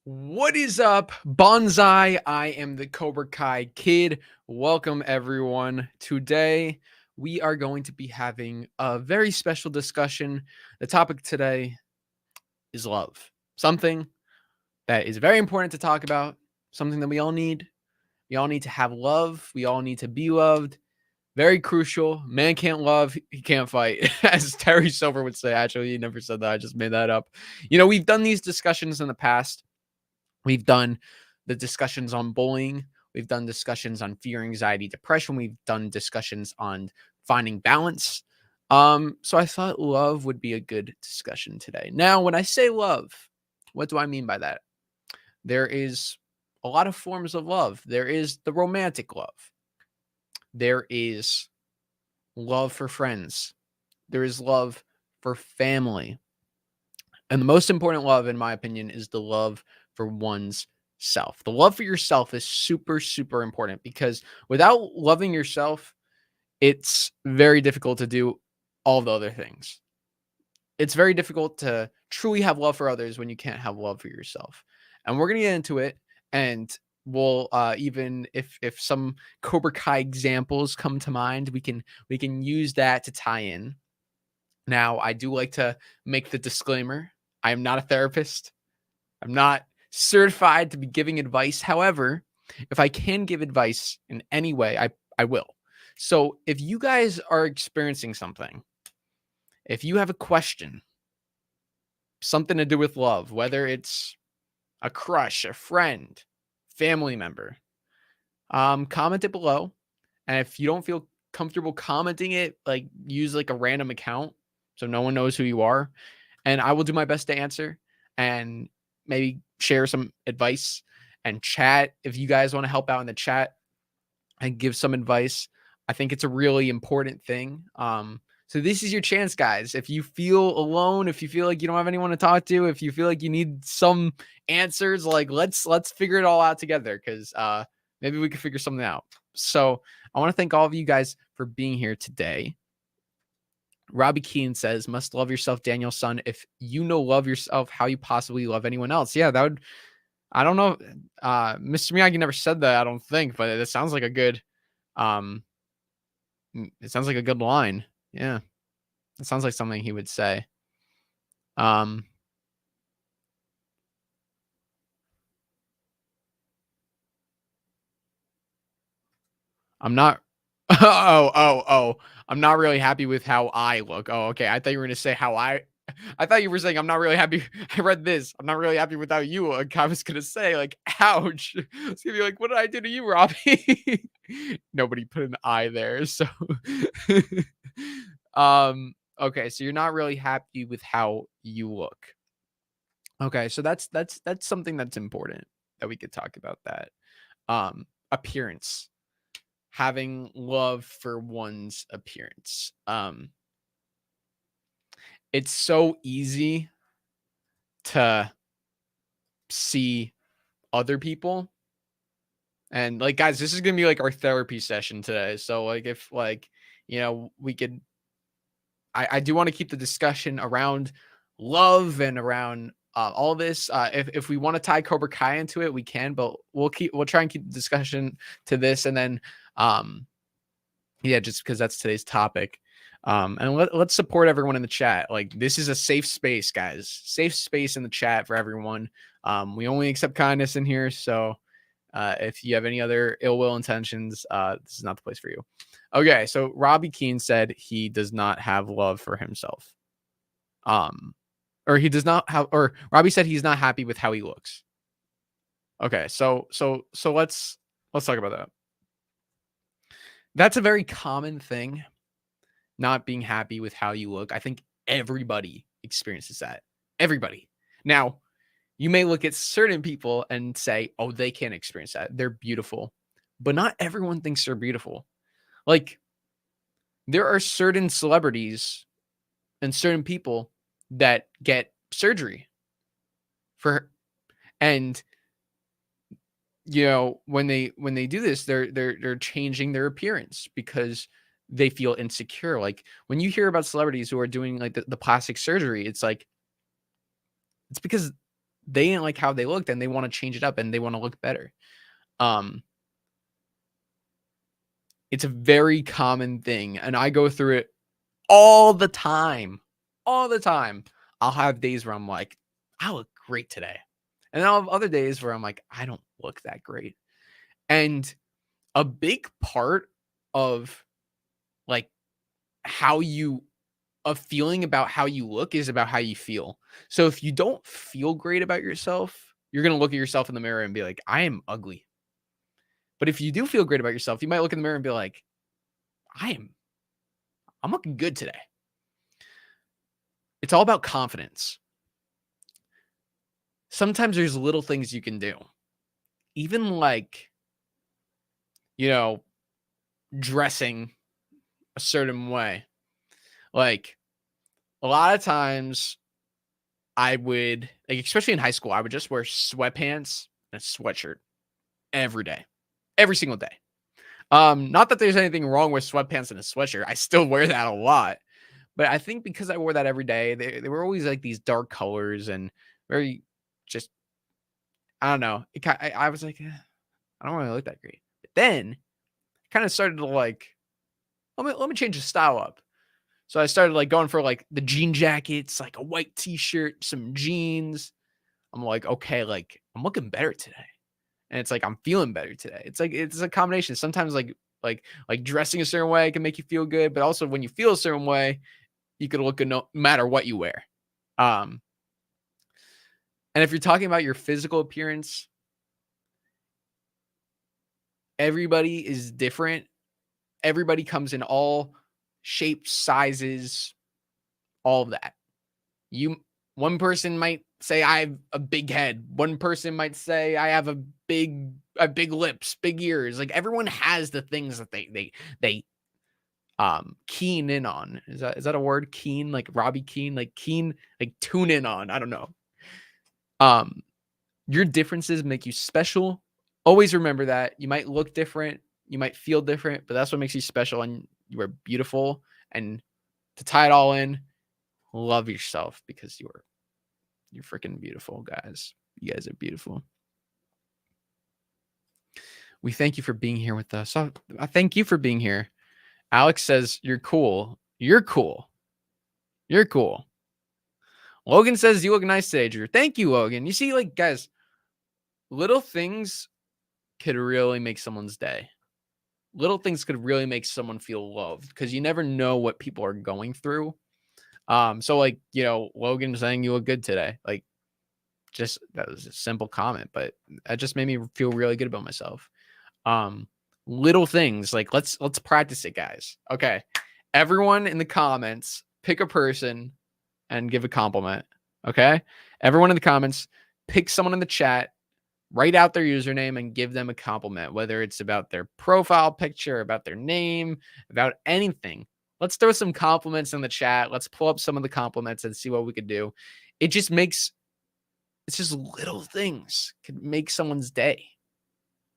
What is up, Bonsai? I am the Cobra Kai Kid. Welcome, everyone. Today, we are going to be having a very special discussion. The topic today is love. Something that is very important to talk about, something that we all need. We all need to have love. We all need to be loved. Very crucial. Man can't love, he can't fight. As Terry Silver would say. Actually, he never said that. I just made that up. We've done these discussions in the past. We've done the discussions on bullying. We've done discussions on fear, anxiety, depression. We've done discussions on finding balance. So I thought love would be a good discussion today. Now, when I say love, what do I mean by that? There is a lot of forms of love. There is the romantic love. There is love for friends. There is love for family. And the most important love, in my opinion, is the love for one's self. The love for yourself is super, super important because without loving yourself, it's very difficult to do all the other things. It's very difficult to truly have love for others when you can't have love for yourself. And we're going to get into it. And we'll even if some Cobra Kai examples come to mind, we can use that to tie in. Now, I do like to make the disclaimer. I am not a therapist. I'm not certified to be giving advice. However, if I can give advice in any way, I will. So if you guys are experiencing something, if you have a question, something to do with love, whether it's a crush, a friend, family member, comment it below. And if you don't feel comfortable commenting it, like use like a random account so no one knows who you are. And I will do my best to answer and maybe share some advice and chat. If you guys want to help out in the chat and give some advice, I think it's a really important thing. So this is your chance, guys. If you feel alone, if you feel like you don't have anyone to talk to, if you feel like you need some answers, like let's figure it all out together because maybe we can figure something out. So I want to thank all of you guys for being here today. Robbie Keane says, must love yourself, Daniel's son. If you love yourself, how you possibly love anyone else? Yeah, that would, I don't know. Mr. Miyagi never said that, I don't think, but it sounds like a good, it sounds like a good line. Yeah. It sounds like something he would say. I'm not, oh. I'm not really happy with how I look. Oh, okay. I thought you were going to say I thought you were saying I'm not really happy. I read this. I'm not really happy with how you look. I was going to say like, ouch. I was going to be like, what did I do to you, Robbie? Nobody put an I there. So, okay. So you're not really happy with how you look. Okay. So that's something that's important that we could talk about that. Appearance. Having love for one's appearance. It's so easy to see other people. And like, guys, this is going to be like our therapy session today. So like, if like, we could, I do want to keep the discussion around love and around all this. If we want to tie Cobra Kai into it, we can, but we'll try and keep the discussion to this. And then, yeah, just because that's today's topic. And let's support everyone in the chat. Like, this is a safe space, guys. Safe space in the chat for everyone. We only accept kindness in here. So if you have any other ill will intentions, this is not the place for you. Okay, so Robbie Keane said he does not have love for himself. Or he does not have, or Robbie said he's not happy with how he looks. Okay, so let's talk about that. That's a very common thing, not being happy with how you look. I think everybody experiences that. Everybody. Now, you may look at certain people and say, oh, they can't experience that. They're beautiful. But not everyone thinks they're beautiful. Like, there are certain celebrities and certain people that get surgery for, and when they do this, they're changing their appearance because they feel insecure. Like, when you hear about celebrities who are doing like the plastic surgery, it's like, it's because they didn't like how they looked and they want to change it up and they want to look better. It's a very common thing, and I go through it all the time. All the time. I'll have days where I'm like, I look great today. And then I'll have other days where I'm like, I don't look that great. And a big part of like how you a feeling about how you look is about how you feel. So if you don't feel great about yourself, you're going to look at yourself in the mirror and be like, I am ugly. But if you do feel great about yourself, you might look in the mirror and be like, I'm looking good today. It's all about confidence. Sometimes there's little things you can do. Even like, dressing a certain way. Like a lot of times I would, like, especially in high school, I would just wear sweatpants and a sweatshirt every day, every single day. Not that there's anything wrong with sweatpants and a sweatshirt. I still wear that a lot. But I think because I wore that every day, they were always like these dark colors and very just, I don't know. I was like, I don't really look that great. But then I kind of started to like, let me change the style up. So I started like going for like the jean jackets, like a white t-shirt, some jeans. I'm like, okay, like I'm looking better today. And it's like I'm feeling better today. It's like it's a combination. Sometimes like dressing a certain way can make you feel good, but also when you feel a certain way, you could look good no matter what you wear. And if you're talking about your physical appearance, everybody is different. Everybody comes in all shapes, sizes, all of that. One person might say I have a big head. One person might say I have a big lips, big ears. Like everyone has the things that they keen in on. Is that a word? Keen, like Robbie Keane, like keen, like tune in on. I don't know. Your differences make you special. Always remember that. You might look different, you might feel different, but that's what makes you special, and you are beautiful. And to tie it all in, love yourself because you're freaking beautiful, guys. You guys are beautiful. We thank you for being here with us. I thank you for being here. Alex says you're cool. You're cool. You're cool. Logan says you look nice today, Drew. Thank you, Logan. You see, like, guys, little things could really make someone's day. Little things could really make someone feel loved because you never know what people are going through. So like, Logan saying you look good today. Like, just that was a simple comment, but that just made me feel really good about myself. Little things, like let's practice it, guys. Okay. Everyone in the comments, pick a person and give a compliment. Okay. Everyone in the comments, pick someone in the chat, write out their username and give them a compliment, whether it's about their profile picture, about their name, about anything. Let's throw some compliments in the chat. Let's pull up some of the compliments and see what we could do. It's just little things can make someone's day,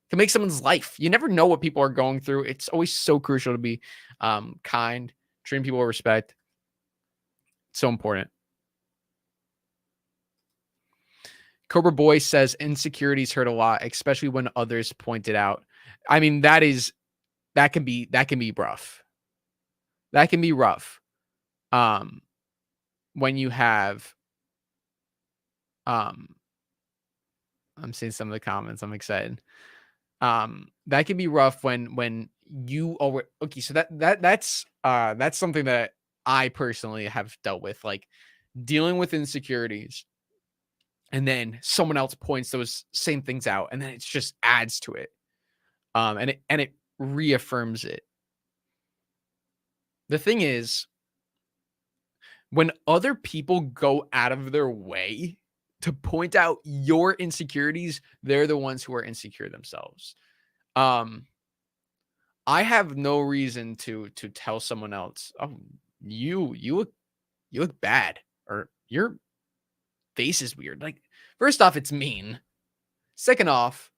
can make someone's life. You never know what people are going through. It's always so crucial to be kind, treating people with respect. It's so important. Cobra Boy says insecurities hurt a lot, especially when others point it out. I mean, that can be rough. That can be rough. When you have, I'm seeing some of the comments. I'm excited. That can be rough when you okay. So that's something that I personally have dealt with, like dealing with insecurities. And then someone else points those same things out, and then it just adds to it. And it reaffirms it. The thing is, when other people go out of their way to point out your insecurities, they're the ones who are insecure themselves. I have no reason to tell someone else, oh, you look bad, or your face is weird. Like, first off, it's mean. Second off,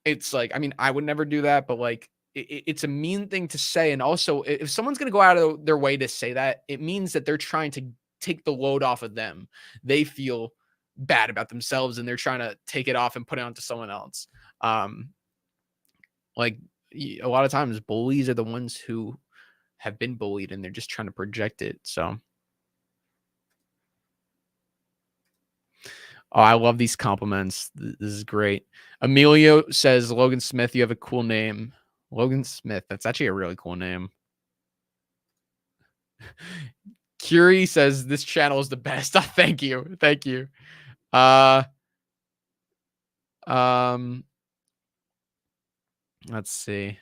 it's like, I mean, I would never do that, but like, it's a mean thing to say. And also, if someone's going to go out of their way to say that, it means that they're trying to take the load off of them. They feel bad about themselves and they're trying to take it off and put it onto someone else. Um, like a lot of times bullies are the ones who have been bullied and they're just trying to project it. So, oh, I love these compliments. This is great. Emilio says, Logan Smith, you have a cool name. Logan Smith. That's actually a really cool name. Curie says, this channel is the best. Thank you. Thank you. Let's see.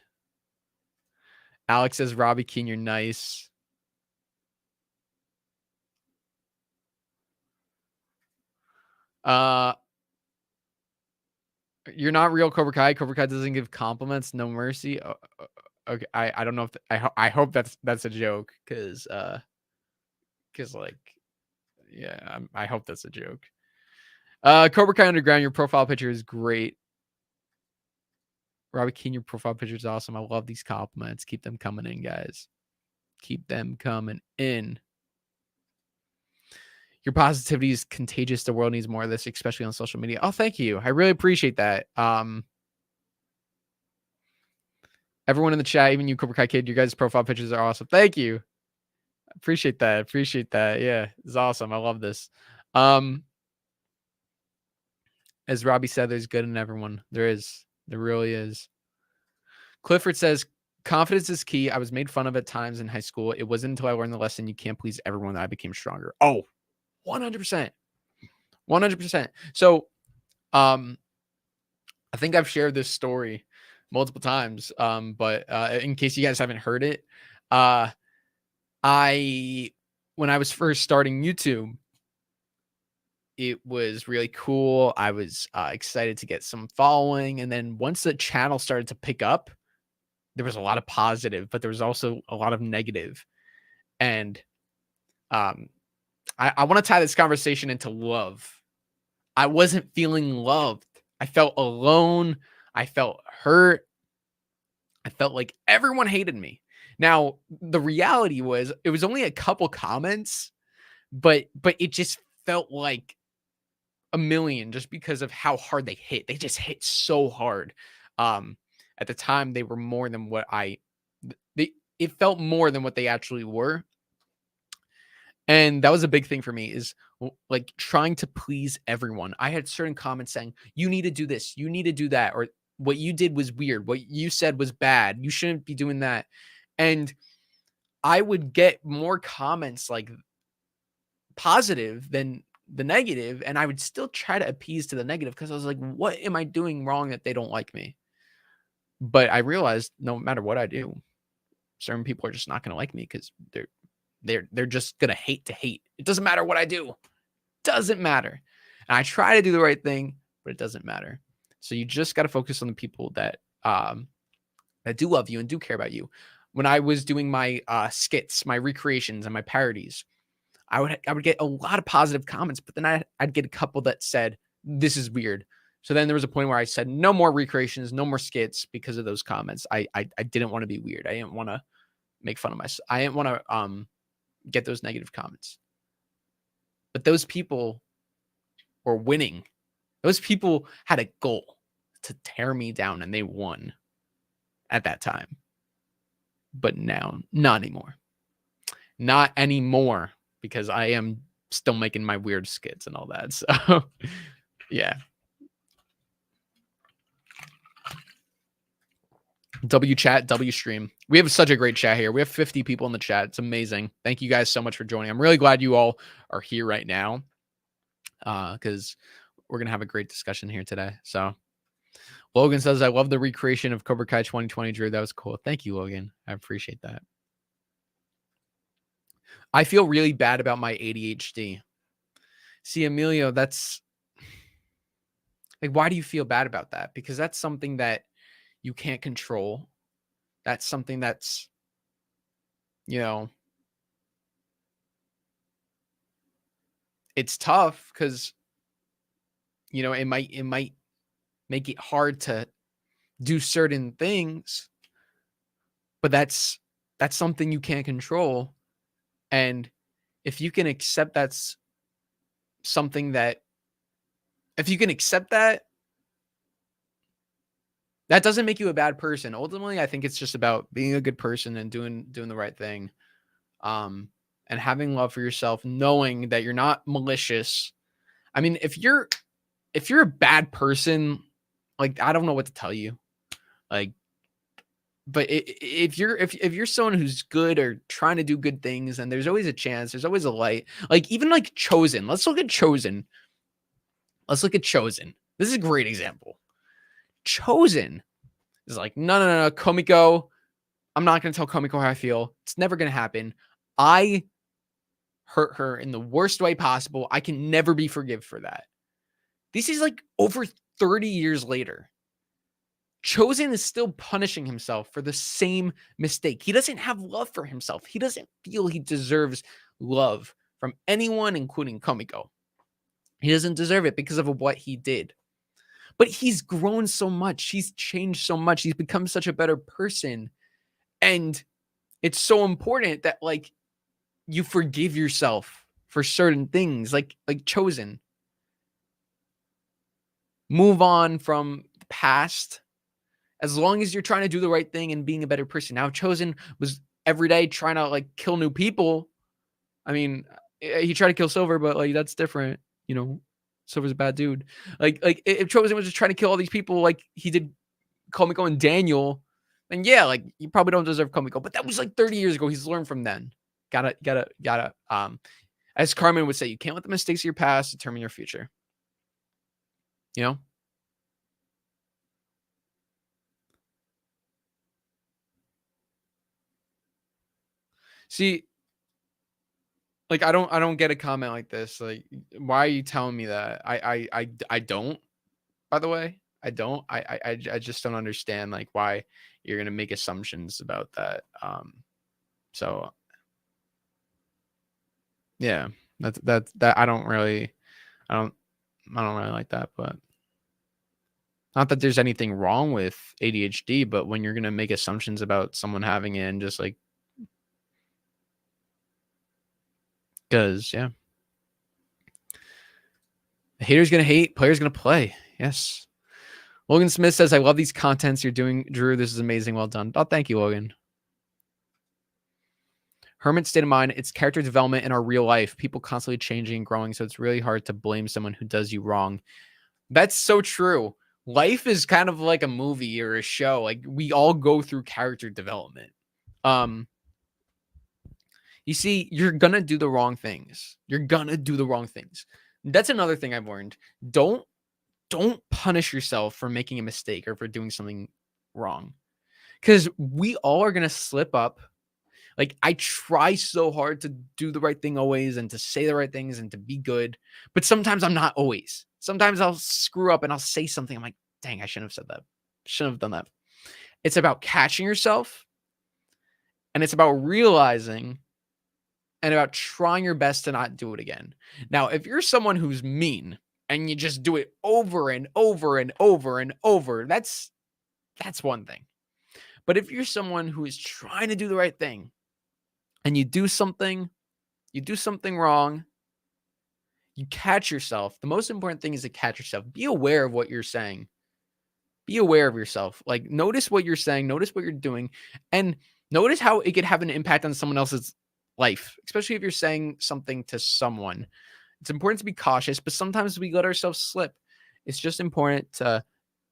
Alex says, Robbie King, you're nice. You're not real Cobra Kai. Cobra Kai doesn't give compliments. No mercy. Okay, I don't know if I hope that's a joke because like yeah, I hope that's a joke. Cobra Kai Underground, your profile picture is great. Robbie King, your profile picture is awesome. I love these compliments. Keep them coming in, guys. Keep them coming in. Your positivity is contagious. The world needs more of this, especially on social media. Oh, thank you. I really appreciate that. Everyone in the chat, even you, Cobra Kai Kid, your guys' profile pictures are awesome. Thank you. Appreciate that. Appreciate that. Yeah, it's awesome. I love this. As Robbie said, there's good in everyone. There is. There really is. Clifford says, confidence is key. I was made fun of at times in high school. It wasn't until I learned the lesson you can't please everyone that I became stronger. Oh, 100%. 100%. So, I think I've shared this story multiple times. But in case you guys haven't heard it, when I was first starting YouTube, it was really cool. I was excited to get some following. And then once the channel started to pick up, there was a lot of positive, but there was also a lot of negative. And I want to tie this conversation into love. I wasn't feeling loved. I felt alone. I felt hurt. I felt like everyone hated me. Now, the reality was it was only a couple comments, but it just felt like a million just because of how hard they hit. They just hit so hard. At the time they were more than what it felt more than what they actually were. And that was a big thing for me is like trying to please everyone. I had certain comments saying, you need to do this, you need to do that, or what you did was weird, what you said was bad, you shouldn't be doing that. And I would get more comments like positive than the negative, and I would still try to appease to the negative because I was like, what am I doing wrong that they don't like me? But I realized no matter what I do, certain people are just not going to like me because they're just going to hate to hate. It doesn't matter what I do. Doesn't matter. And I try to do the right thing, but it doesn't matter. So you just got to focus on the people that do love you and do care about you. When I was doing my skits, my recreations, and my parodies, I would get a lot of positive comments, but then I'd get a couple that said, this is weird. So then there was a point where I said, no more recreations, no more skits because of those comments. I didn't want to be weird. I didn't want to make fun of myself. I didn't want to get those negative comments. But those people were winning. Those people had a goal to tear me down, and they won at that time. But now, not anymore. Not anymore, because I am still making my weird skits and all that. So, yeah. W chat, W stream. We have such a great chat here. We have 50 people in the chat. It's amazing. Thank you guys so much for joining. I'm really glad you all are here right now because we're going to have a great discussion here today. So Logan says, I love the recreation of Cobra Kai 2020, Drew. That was cool. Thank you, Logan. I appreciate that. I feel really bad about my ADHD. See, Emilio, that's like, why do you feel bad about that? Because that's something that you can't control. That's something that's, you know, it's tough because, you know, it might make it hard to do certain things, but that's something you can't control. And if you can accept that's something that If you can accept that, that doesn't make you a bad person. Ultimately, I think it's just about being a good person and doing the right thing. Um, and having love for yourself, knowing that you're not malicious. I mean, if you're a bad person, like I don't know what to tell you. Like, but if you're someone who's good or trying to do good things, and there's always a chance, there's always a light. Like even like Chosen. Let's look at Chosen. Let's look at Chosen. This is a great example. Chosen is like, no, Komiko. I'm not gonna tell Komiko how I feel. It's never gonna happen. I hurt her in the worst way possible. I can never be forgive for that. This is like over 30 years later. Chosen is still punishing himself for the same mistake. He doesn't have love for himself. He doesn't feel he deserves love from anyone, including Komiko. He doesn't deserve it because of what he did. But he's grown so much. He's changed so much. He's become such a better person. And it's so important that like you forgive yourself for certain things, like Chosen. Move on from the past as long as you're trying to do the right thing and being a better person. Now, Chosen was every day trying to like kill new people. I mean, he tried to kill Silver, but like that's different. You know, Silver's a bad dude. Like if Chosen was just trying to kill all these people, like he did Komiko and Daniel, then yeah, like you probably don't deserve Komiko. But that was like 30 years ago. He's learned from then. Gotta. As Carmen would say, you can't let the mistakes of your past determine your future. You know. See, like I don't get a comment like this. Like, why are you telling me that? I don't. By the way, I don't. I just don't understand like why you're gonna make assumptions about that. So yeah, that I don't I don't really like that. But not that there's anything wrong with ADHD, but when you're gonna make assumptions about someone having it and just like because yeah, the hater's gonna hate, player's gonna play. Yes. Logan Smith says, I love these contents you're doing, Drew. This is amazing. Well done. Oh, thank you, Logan. Hermit's state of mind, it's character development in our real life. People constantly changing and growing, so it's really hard to blame someone who does you wrong. That's so true. Life is kind of like a movie or a show. Like we all go through character development. Um, you see, you're gonna do the wrong things. You're gonna do the wrong things. That's another thing I've learned. Don't don't punish yourself for making a mistake or for doing something wrong. Because we all are gonna slip up. Like I try so hard to do the right thing always and to say the right things and to be good, but sometimes I'm not always. Sometimes I'll screw up and I'll say something. I'm like, dang, I shouldn't have said that. Shouldn't have done that. It's about catching yourself and it's about realizing and about trying your best to not do it again. Now, if you're someone who's mean and you just do it over and over and over and over, that's one thing. But if you're someone who is trying to do the right thing and you do something wrong, you catch yourself. The most important thing is to catch yourself. Be aware of what you're saying. Be aware of yourself. Like notice what you're saying, notice what you're doing, and notice how it could have an impact on someone else's life, especially if you're saying something to someone. It's important to be cautious, but sometimes we let ourselves slip. It's just important to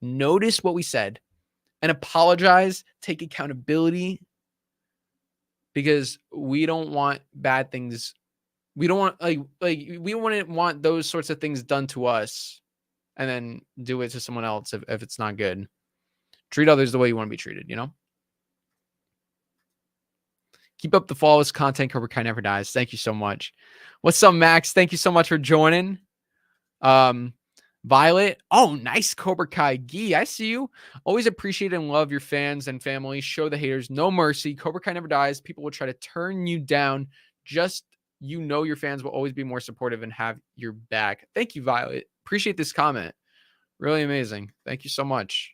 notice what we said and apologize, take accountability because we don't want bad things. We don't want like we wouldn't want those sorts of things done to us and then do it to someone else if it's not good. Treat others the way you want to be treated, you know? Keep up the flawless content. Cobra Kai never dies. Thank you so much. What's up, Max? Thank you so much for joining. Um, Violet. Oh, nice Cobra Kai Gi. I see you. Always appreciate and love your fans and family. Show the haters no mercy. Cobra Kai never dies. People will try to turn you down. Just you know your fans will always be more supportive and have your back. Thank you, Violet. Appreciate this comment. Really amazing. Thank you so much.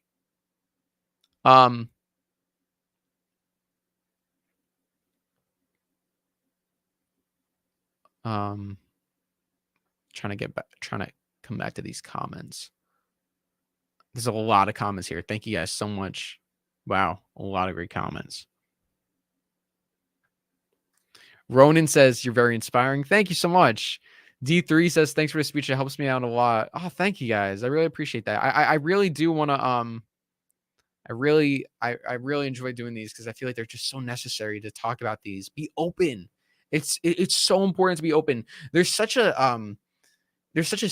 Um, um, trying to get back, trying to come back to these comments. There's a lot of comments here. Thank you guys so much. Wow, a lot of great comments. Ronan says, you're very inspiring. Thank you so much. D3 says, thanks for the speech. It helps me out a lot. Oh, thank you guys. I really appreciate that. I really do want to, I really enjoy doing these because I feel like they're just so necessary to talk about these. Be open. It's so important to be open. There's such a, stigma. There's such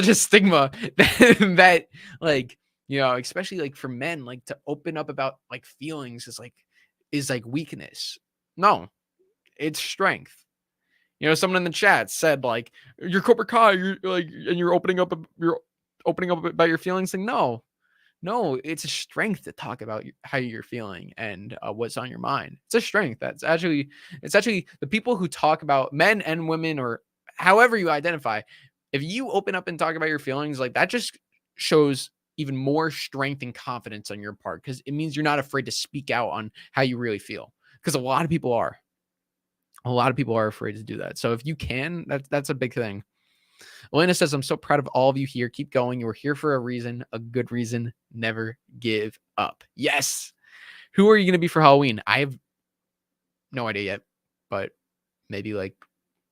a stigma that like, especially like for men, like to open up about like feelings is like weakness. No, it's strength. Someone in the chat said like, you're Cobra Kai, you're like, and you're opening up about your feelings. Like, no, it's a strength to talk about how you're feeling and what's on your mind. It's a strength. It's actually the people who talk about, men and women or however you identify. If you open up and talk about your feelings, like that just shows even more strength and confidence on your part, because it means you're not afraid to speak out on how you really feel. Because a lot of people are. A lot of people are afraid to do that. So if you can, that's a big thing. Elena says, I'm so proud of all of you here. Keep going. You were here for a reason, a good reason. Never give up. Yes. Who are you going to be for Halloween? I have no idea yet, but maybe like,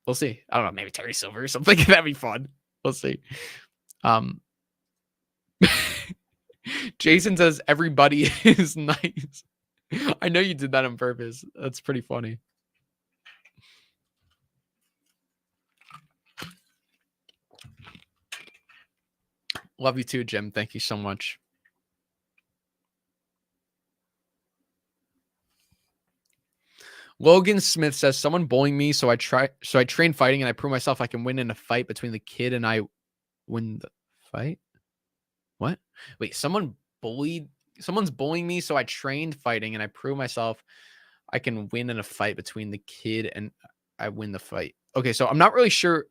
we'll see. I don't know. Maybe Terry Silver or something. That'd be fun. We'll see. Jason says, everybody is nice. I know you did that on purpose. That's pretty funny. Love you too, Jim. Thank you so much. Logan Smith says, someone bullying me, so I train fighting and I prove myself I can win in a fight between the kid and I win the fight. What? Wait, someone's bullying me, so I trained fighting and I prove myself I can win in a fight between the kid and I win the fight. Okay, so I'm not really sure.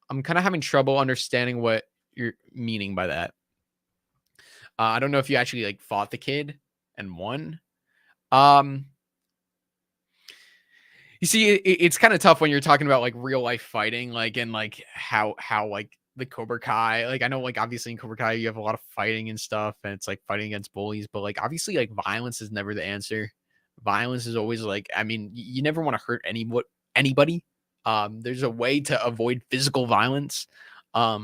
I'm kind of having trouble understanding what you're meaning by that. I don't know if you actually like fought the kid and won. You see, it's kind of tough when you're talking about like real life fighting, like and like how like the Cobra Kai, like I know like obviously in Cobra Kai you have a lot of fighting and stuff, and it's like fighting against bullies, but like obviously like violence is never the answer. Violence is always like, I mean, you never want to hurt anybody. There's a way to avoid physical violence. I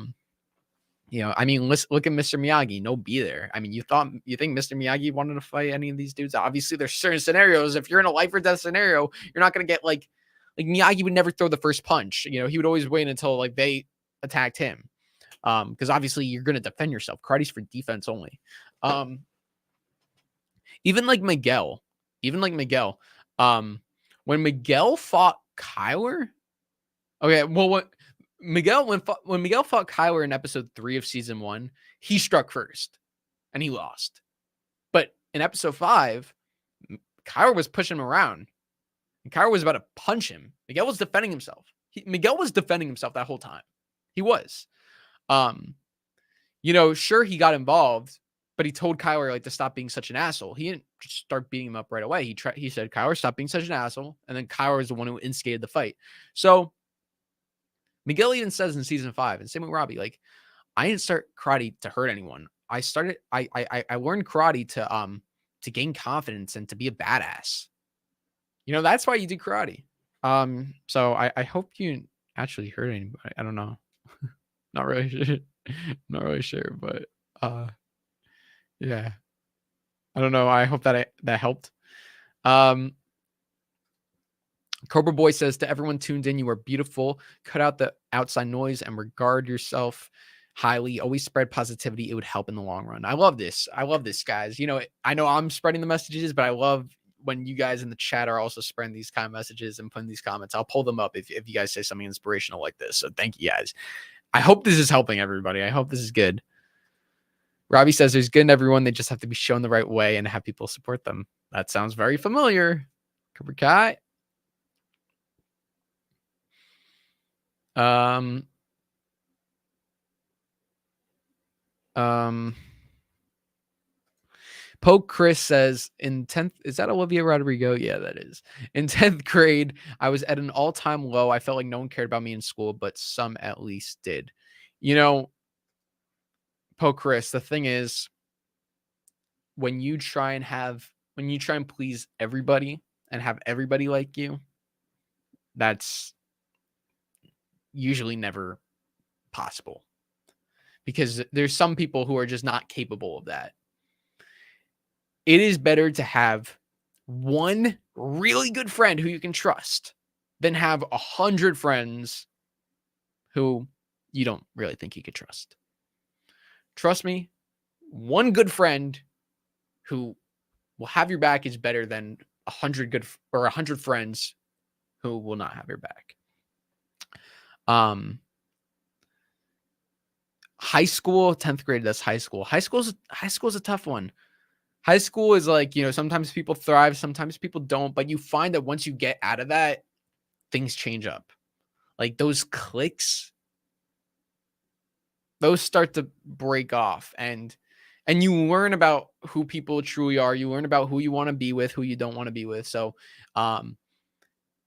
mean, let's look at Mr. Miyagi. No be there. I mean, you think Mr. Miyagi wanted to fight any of these dudes? Obviously, there's certain scenarios. If you're in a life or death scenario, you're not gonna get like Miyagi would never throw the first punch. He would always wait until like they attacked him. Because obviously you're gonna defend yourself. Karate's for defense only. Even like Miguel. When Miguel fought Kyler. Okay, well, when Miguel fought Kyler in episode 3 of season 1, he struck first and he lost. But in episode 5, Kyler was pushing him around and Kyler was about to punch him. Miguel was defending himself. Miguel was defending himself that whole time. He was. Sure, he got involved, but he told Kyler like to stop being such an asshole. He didn't just start beating him up right away. He said, Kyler, stop being such an asshole. And then Kyler was the one who instigated the fight. So Miguel even says in season 5, and same with Robbie, like, I didn't start karate to hurt anyone. I learned karate to gain confidence and to be a badass. That's why you do karate. So I hope you actually hurt anybody. I don't know. Not really sure. Not really sure, but yeah. I don't know. I hope that helped. Cobra Boy says, to everyone tuned in, you are beautiful. Cut out the outside noise and regard yourself highly. Always spread positivity. It would help in the long run. I love this. Guys. I know I'm spreading the messages, but I love when you guys in the chat are also spreading these kind of messages and putting these comments. I'll pull them up if you guys say something inspirational like this. So thank you guys. I hope this is helping everybody. I hope this is good. Robbie says, there's good in everyone. They just have to be shown the right way and have people support them. That sounds very familiar. Cobra Kai. Poke Chris says in 10th, is that Olivia Rodrigo? Yeah, that is. In 10th grade, I was at an all-time low. I felt like no one cared about me in school, but some at least did. You know, Poke Chris, the thing is, when you try and please everybody and have everybody like you, that's usually never possible, because there's some people who are just not capable of that. It is better to have one really good friend who you can trust than have 100 friends who you don't really think you could trust. Trust me, one good friend who will have your back is better than 100 friends who will not have your back. High school, 10th grade, that's high school. High school is a tough one. High school is like, sometimes people thrive, sometimes people don't, but you find that once you get out of that, things change up. Like those cliques, those start to break off, and you learn about who people truly are. You learn about who you want to be with, who you don't want to be with. So,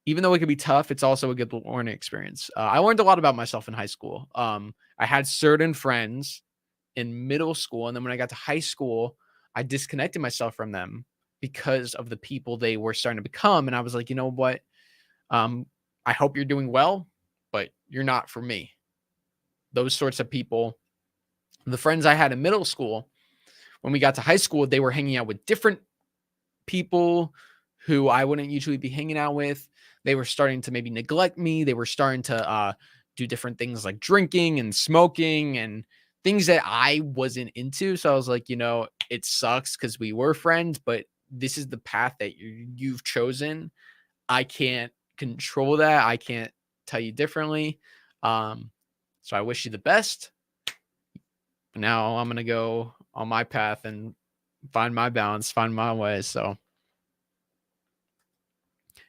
even though it can be tough, it's also a good learning experience. I learned a lot about myself in high school. I had certain friends in middle school, and then when I got to high school, I disconnected myself from them because of the people they were starting to become. And I was like, you know what? I hope you're doing well, but you're not for me. Those sorts of people, the friends I had in middle school, when we got to high school, they were hanging out with different people who I wouldn't usually be hanging out with. They were starting to maybe neglect me. They were starting to do different things like drinking and smoking and things that I wasn't into. So I was like, it sucks because we were friends, but this is the path that you've chosen. I can't control that. I can't tell you differently. So I wish you the best. Now I'm going to go on my path and find my balance, find my way. So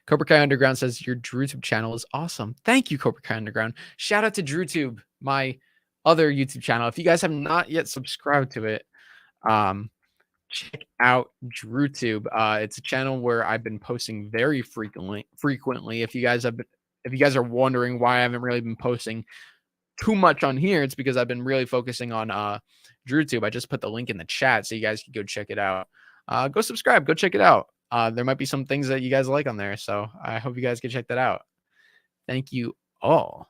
Cobra Kai Underground says your DrewTube channel is awesome. Thank you, Cobra Kai Underground. Shout out to DrewTube, my other YouTube channel. If you guys have not yet subscribed to it, check out DrewTube. It's a channel where I've been posting very frequently. If you guys are wondering why I haven't really been posting too much on here, it's because I've been really focusing on DrewTube. I just put the link in the chat so you guys can go check it out. Go subscribe, go check it out. There might be some things that you guys like on there, so I hope you guys can check that out. Thank you all.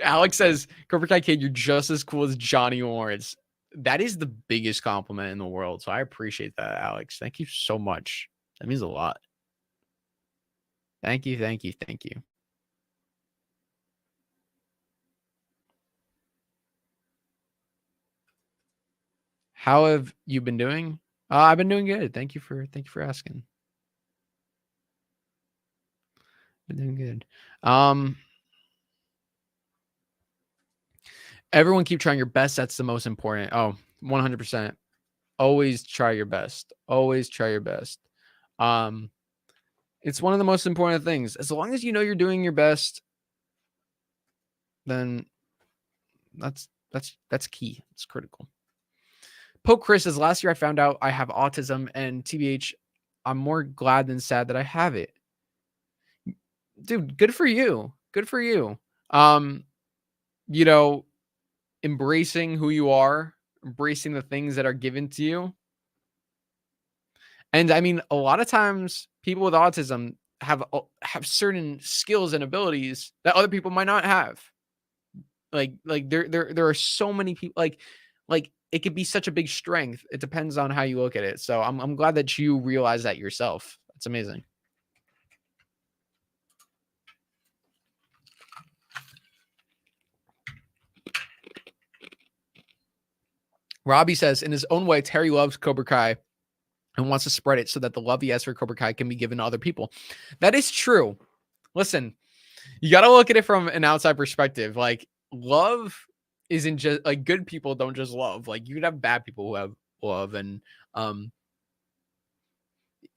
Alex says, Cobra Kai Kid, you're just as cool as Johnny Lawrence. That is the biggest compliment in the world. So I appreciate that, Alex. Thank you so much. That means a lot. Thank you. Thank you. Thank you. How have you been doing? I've been doing good. Thank you for asking. Been doing good. Everyone keep trying your best. That's the most important. Oh, 100%. Always try your best. Always try your best. It's one of the most important things. As long as you know you're doing your best, then that's key. It's critical. Poke Chris says, last year I found out I have autism, and TBH, I'm more glad than sad that I have it. Dude, good for you. Good for you. Embracing who you are, embracing the things that are given to you. And I mean, a lot of times people with autism have certain skills and abilities that other people might not have. Like there are so many people like it could be such a big strength. It depends on how you look at it. So I'm glad that you realize that yourself. That's amazing. Robbie says, in his own way, Terry loves Cobra Kai and wants to spread it so that the love he has for Cobra Kai can be given to other people. That is true. Listen, you got to look at it from an outside perspective. Like, love isn't just like good people don't just love. Like, you could have bad people who have love, and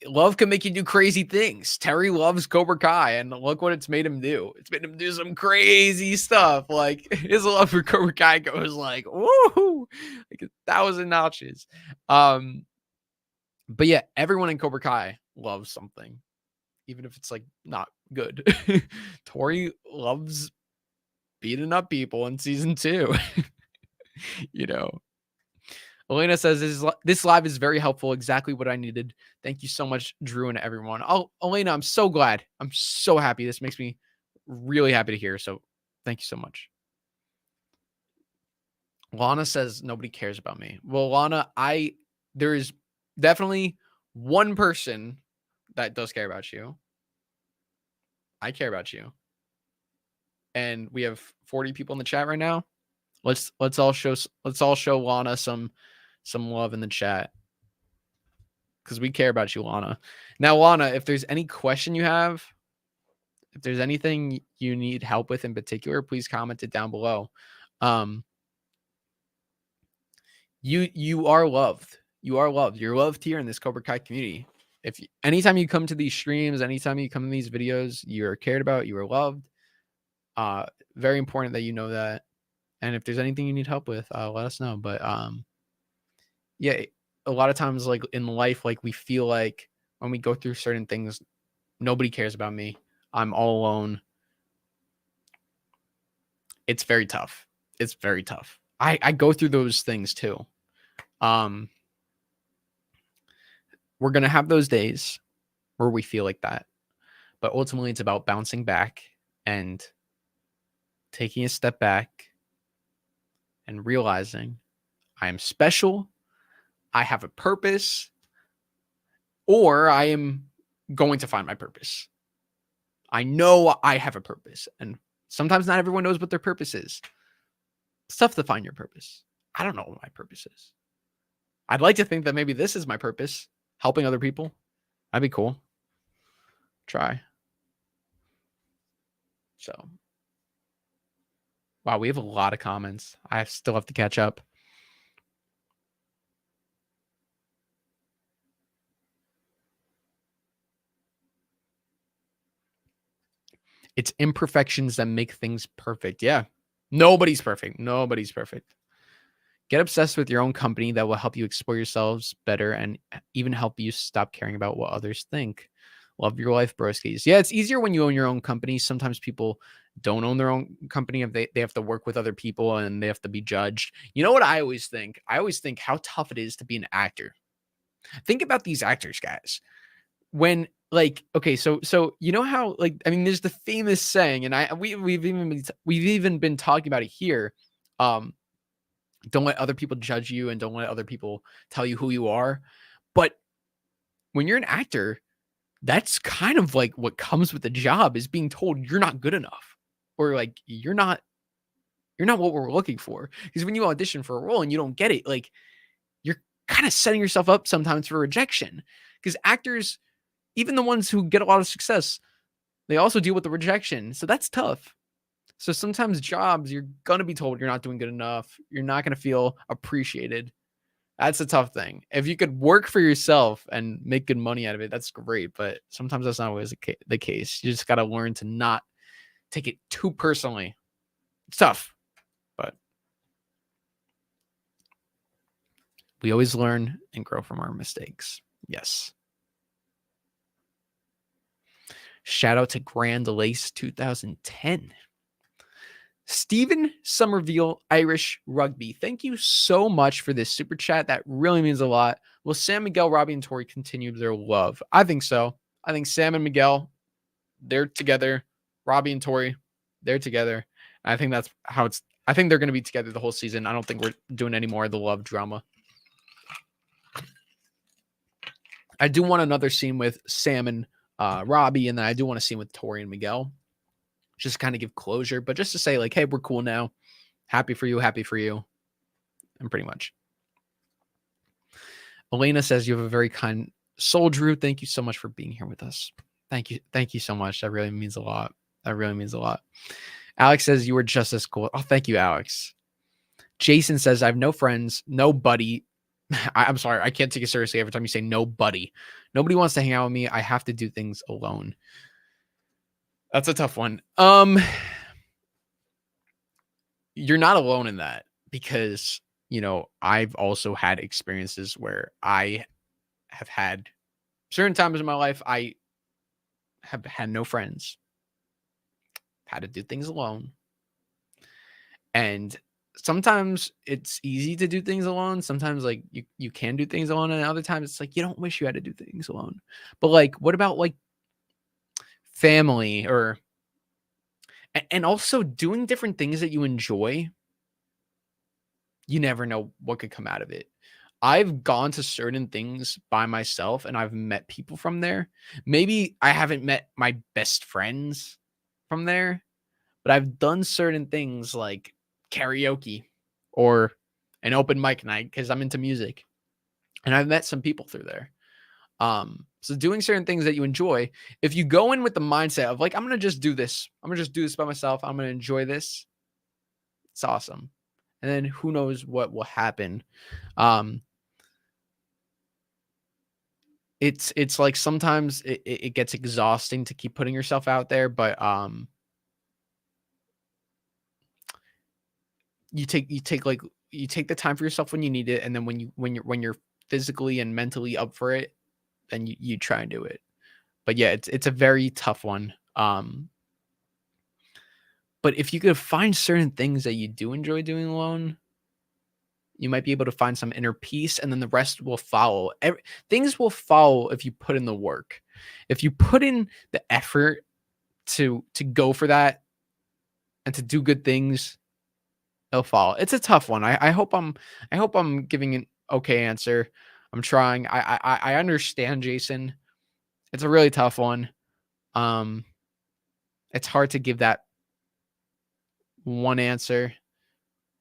love can make you do crazy things. Terry loves Cobra Kai, and look what it's made him do. It's made him do some crazy stuff. Like his love for Cobra Kai goes like, woohoo, like 1,000 notches. But yeah, everyone in Cobra Kai loves something, even if it's like not good. Tori loves beating up people in season 2. You know, Elena says this live is very helpful. Exactly what I needed. Thank you so much, Drew, and everyone. Oh, Elena, I'm so glad. I'm so happy. This makes me really happy to hear. So thank you so much. Lana says nobody cares about me. Well, Lana, there is definitely one person that does care about you. I care about you. And we have 40 people in the chat right now. Let's all show Lana some love in the chat, because we care about you, Lana. Now, Lana, if there's any question you have, if there's anything you need help with in particular, please comment it down below. You are loved. You are loved. You're loved here in this Cobra Kai community. Anytime you come to these streams, anytime you come to these videos, you're cared about, you are loved. Very important that you know that. And if there's anything you need help with, let us know. But yeah, a lot of times, like in life, like we feel like when we go through certain things, nobody cares about me. I'm all alone. It's very tough. It's very tough. I go through those things too. We're gonna have those days where we feel like that, but ultimately it's about bouncing back and taking a step back and realizing I am special, I have a purpose, or I am going to find my purpose. I know I have a purpose, and sometimes not everyone knows what their purpose is. It's tough to find your purpose. I don't know what my purpose is. I'd like to think that maybe this is my purpose, helping other people. That'd be cool. Try. So, wow, we have a lot of comments. I still have to catch up. It's imperfections that make things perfect. Yeah. Nobody's perfect. Nobody's perfect. Get obsessed with your own company. That will help you explore yourselves better and even help you stop caring about what others think. Love your life, broskies. Yeah, it's easier when you own your own company. Sometimes people don't own their own company. If they have to work with other people and they have to be judged. You know what I always think? I always think how tough it is to be an actor. Think about these actors, guys. When like, okay, so you know how, like, I mean, there's the famous saying, and we've even been talking about it here. Don't let other people judge you, and don't let other people tell you who you are. But when you're an actor, that's kind of like what comes with the job, is being told you're not good enough, or like you're not what we're looking for. Because when you audition for a role and you don't get it, like you're kind of setting yourself up sometimes for rejection. Because actors, even the ones who get a lot of success, they also deal with the rejection. So that's tough. So sometimes jobs, you're going to be told you're not doing good enough. You're not going to feel appreciated. That's a tough thing. If you could work for yourself and make good money out of it, that's great. But sometimes that's not always the case. You just got to learn to not take it too personally. It's tough, but we always learn and grow from our mistakes. Yes. Shout out to Grand Lace 2010. Stephen Somerville, Irish Rugby. Thank you so much for this super chat. That really means a lot. Will Sam, Miguel, Robbie, and Tori continue their love? I think so. I think Sam and Miguel, they're together. Robbie and Tori, they're together. I think that's how it's. I think they're going to be together the whole season. I don't think we're doing any more of the love drama. I do want another scene with Sam and Robbie, and then I do want a scene with Tori and Miguel. Just kind of give closure, but just to say like, hey, we're cool now. Happy for you. And pretty much. Elena says you have a very kind soul, Drew. Thank you so much for being here with us. Thank you. Thank you so much. That really means a lot. Alex says you were just as cool. Oh, thank you, Alex. Jason says I have no friends, nobody. I'm sorry, I can't take it seriously every time you say nobody. Nobody wants to hang out with me. I have to do things alone. That's a tough one. You're not alone in that because, I've also had experiences where I have had certain times in my life I have had no friends, had to do things alone. And sometimes it's easy to do things alone. Sometimes like you can do things alone, and other times it's like you don't wish you had to do things alone. But like what about like family or and also doing different things that you enjoy? You never know what could come out of it. I've gone to certain things by myself and I've met people from there. Maybe I haven't met my best friends from there, but I've done certain things like karaoke or an open mic night because I'm into music. And I've met some people through there. So doing certain things that you enjoy, if you go in with the mindset of like, I'm gonna just do this, I'm gonna just do this by myself, I'm gonna enjoy this, it's awesome. And then who knows what will happen. Um, it's like sometimes it gets exhausting to keep putting yourself out there, but you take the time for yourself when you need it, and then when you're physically and mentally up for it, then you try and do it. But yeah, it's a very tough one. But if you could find certain things that you do enjoy doing alone, you might be able to find some inner peace, and then the rest will follow. Things will follow if you put in the work. If you put in the effort to go for that and to do good things, they'll follow. It's a tough one. I hope I'm giving an okay answer. I'm trying. I understand, Jason. It's a really tough one. Um, it's hard to give that one answer.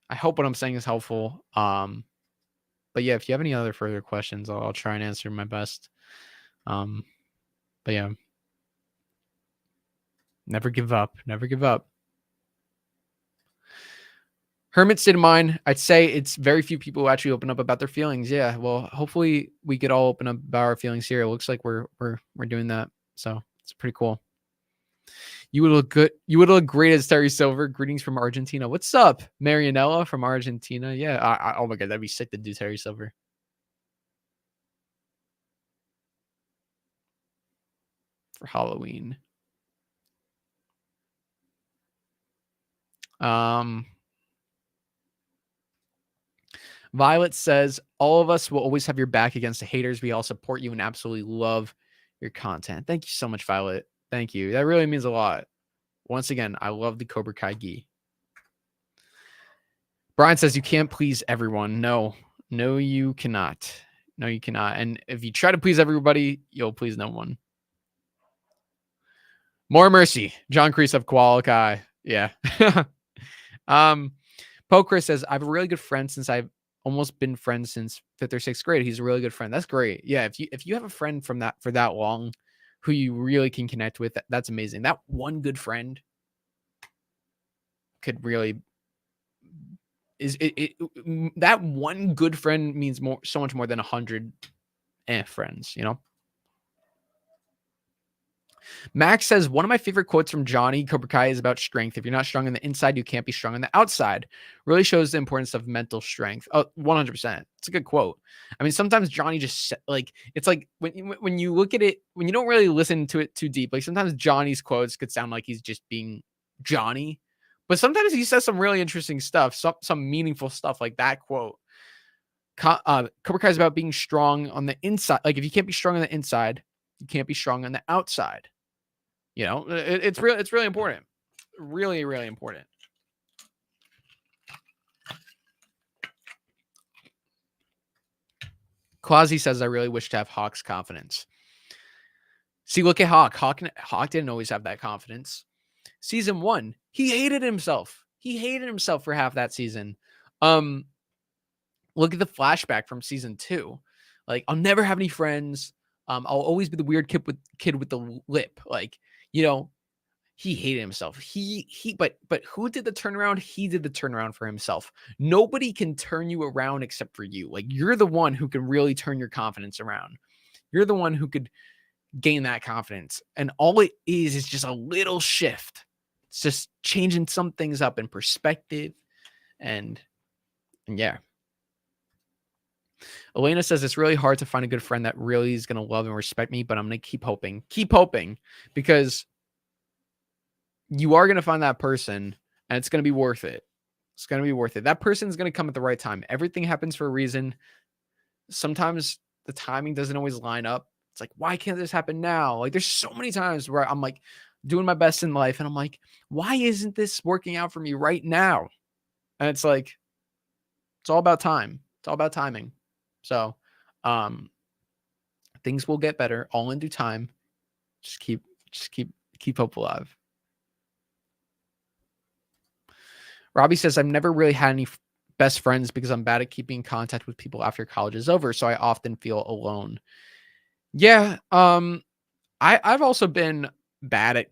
I hope what I'm saying is helpful. But yeah, if you have any other further questions, I'll try and answer my best. Um, but yeah, never give up. Never give up. Hermit state of mind. I'd say it's very few people who actually open up about their feelings. Yeah. Well, hopefully we could all open up about our feelings here. It looks like we're doing that. So it's pretty cool. You would look good. You would look great as Terry Silver. Greetings from Argentina. What's up, Marianella from Argentina? Yeah. Oh my god, that'd be sick to do Terry Silver for Halloween. Um, Violet says, all of us will always have your back against the haters. We all support you and absolutely love your content. Thank you so much, Violet. Thank you. That really means a lot. Once again, I love the Cobra Kai Gi. Brian says, you can't please everyone. No, you cannot. No, you cannot. And if you try to please everybody, you'll please no one. More mercy. John Kreese of Qualikai. Yeah. Pokris says, I have a really good friend since I've almost been friends since 5th or 6th grade. He's a really good friend. That's great. Yeah, if you have a friend from that for that long who you really can connect with, that's amazing. That one good friend could really that one good friend means so much more than 100 friends, you know? Max says, one of my favorite quotes from Johnny Cobra Kai is about strength. If you're not strong on the inside, you can't be strong on the outside. Really shows the importance of mental strength. Oh, 100%. It's a good quote. I mean, sometimes Johnny just like, it's like when you look at it, when you don't really listen to it too deep, like sometimes Johnny's quotes could sound like he's just being Johnny, but sometimes he says some really interesting stuff, some meaningful stuff like that quote. Cobra Kai is about being strong on the inside. Like if you can't be strong on the inside, you can't be strong on the outside. You know, it's really important. Really, really important. Quasi says, I really wish to have Hawk's confidence. See, look at Hawk. Hawk didn't always have that confidence. Season 1, he hated himself. He hated himself for half that season. Look at the flashback from season 2. Like, I'll never have any friends. I'll always be the weird kid with the lip. Like, you know, He hated himself. But who did the turnaround? He did the turnaround for himself. Nobody can turn you around except for you. Like, you're the one who can really turn your confidence around. You're the one who could gain that confidence. And all it is just a little shift. It's just changing some things up in perspective. And yeah. Elena says it's really hard to find a good friend that really is going to love and respect me, but I'm going to keep hoping. Keep hoping, because you are going to find that person, and it's going to be worth it. It's going to be worth it. That person's going to come at the right time. Everything happens for a reason. Sometimes the timing doesn't always line up. It's like, why can't this happen now? Like, there's so many times where I'm like doing my best in life, and I'm like, why isn't this working out for me right now? And it's like, it's all about time. It's all about timing. So, things will get better all in due time. Just keep hope alive. Robbie says, I've never really had any best friends because I'm bad at keeping in contact with people after college is over. So I often feel alone. Yeah. I've also been bad at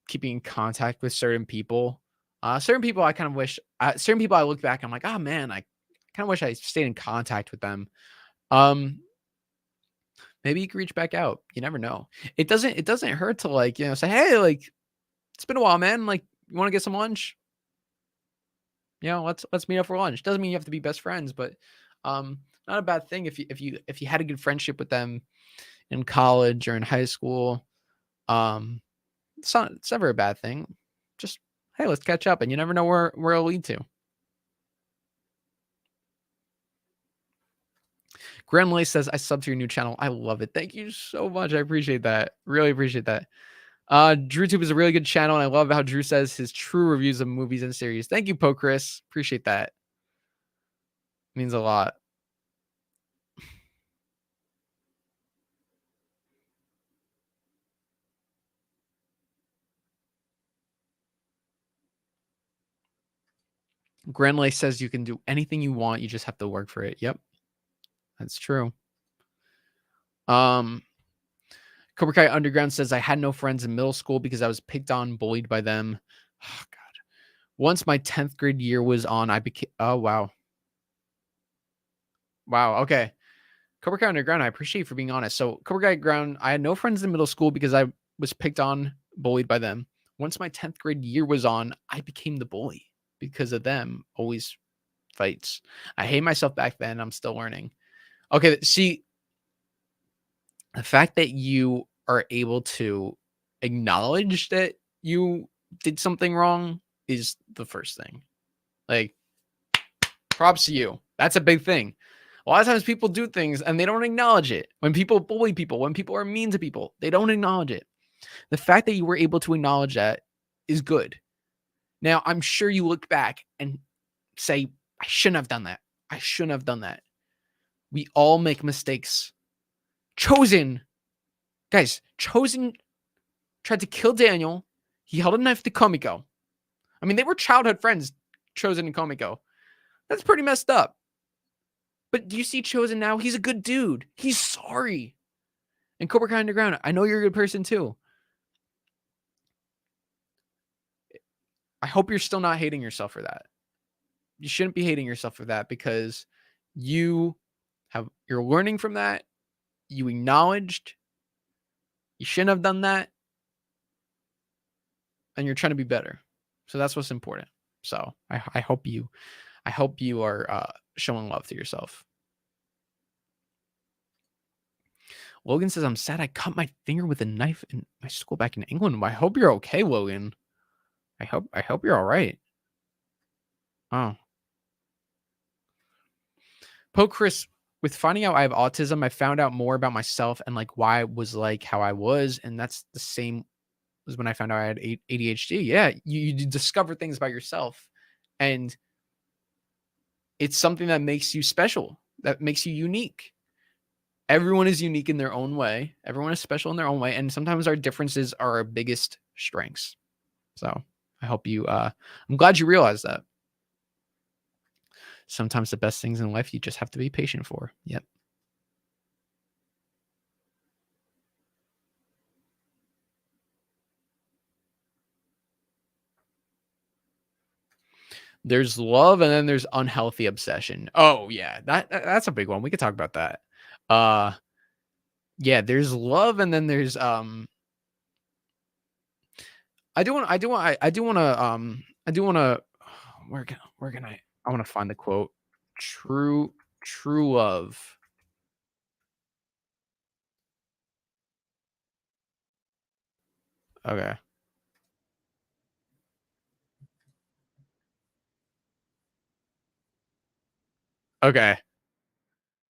keeping in contact with certain people. Certain people I kind of wish, certain people I look back, I'm like, oh man, I kind of wish I stayed in contact with them. Maybe you can reach back out. You never know. It doesn't hurt to, like, say, hey, like, it's been a while, man. Like, you want to get some lunch? Let's meet up for lunch. Doesn't mean you have to be best friends, but not a bad thing if you had a good friendship with them in college or in high school. It's never a bad thing. Just, hey, let's catch up, and you never know where it'll lead to. Granley says, I sub to your new channel. I love it. Thank you so much. I appreciate that. Really appreciate that. DrewTube is a really good channel, and I love how Drew says his true reviews of movies and series. Thank you, Po Chris. Appreciate that. Means a lot. Granley says you can do anything you want. You just have to work for it. Yep. That's true. Cobra Kai Underground says, I had no friends in middle school because I was picked on, bullied by them. Oh, God. Once my 10th grade year was on, I became... Oh, wow. Wow. Okay. Cobra Kai Underground, I appreciate you for being honest. So Cobra Kai Underground, I had no friends in middle school because I was picked on, bullied by them. Once my 10th grade year was on, I became the bully because of them. Always fights. I hate myself back then. I'm still learning. Okay. See, the fact that you are able to acknowledge that you did something wrong is the first thing. Like, props to you. That's a big thing. A lot of times people do things and they don't acknowledge it. When people bully people, when people are mean to people, they don't acknowledge it. The fact that you were able to acknowledge that is good. Now, I'm sure you look back and say, I shouldn't have done that. I shouldn't have done that. We all make mistakes. Chosen tried to kill Daniel. He held a knife to Komiko. I mean, they were childhood friends, Chosen and Komiko. That's pretty messed up. But do you see Chosen now? He's a good dude. He's sorry. And Cobra Kai Underground, I know you're a good person too. I hope you're still not hating yourself for that. You shouldn't be hating yourself for that, because you're learning from that. You acknowledged you shouldn't have done that, and you're trying to be better. So that's what's important. So I hope you are showing love to yourself. Logan says, I'm sad I cut my finger with a knife in my school back in England. I hope you're okay, Logan. I hope you're all right. Oh. Poke Chris, with finding out I have autism, I found out more about myself and like why I was like how I was. And that's the same as when I found out I had ADHD. Yeah, you discover things about yourself, and it's something that makes you special, that makes you unique. Everyone is unique in their own way. Everyone is special in their own way. And sometimes our differences are our biggest strengths. So I hope I'm glad you realize that. Sometimes the best things in life you just have to be patient for. Yep. There's love and then there's unhealthy obsession. Oh yeah, that's a big one. We could talk about that. Uh yeah, there's love and then there's I do want to where can I want to find the quote. True love. Okay. Okay.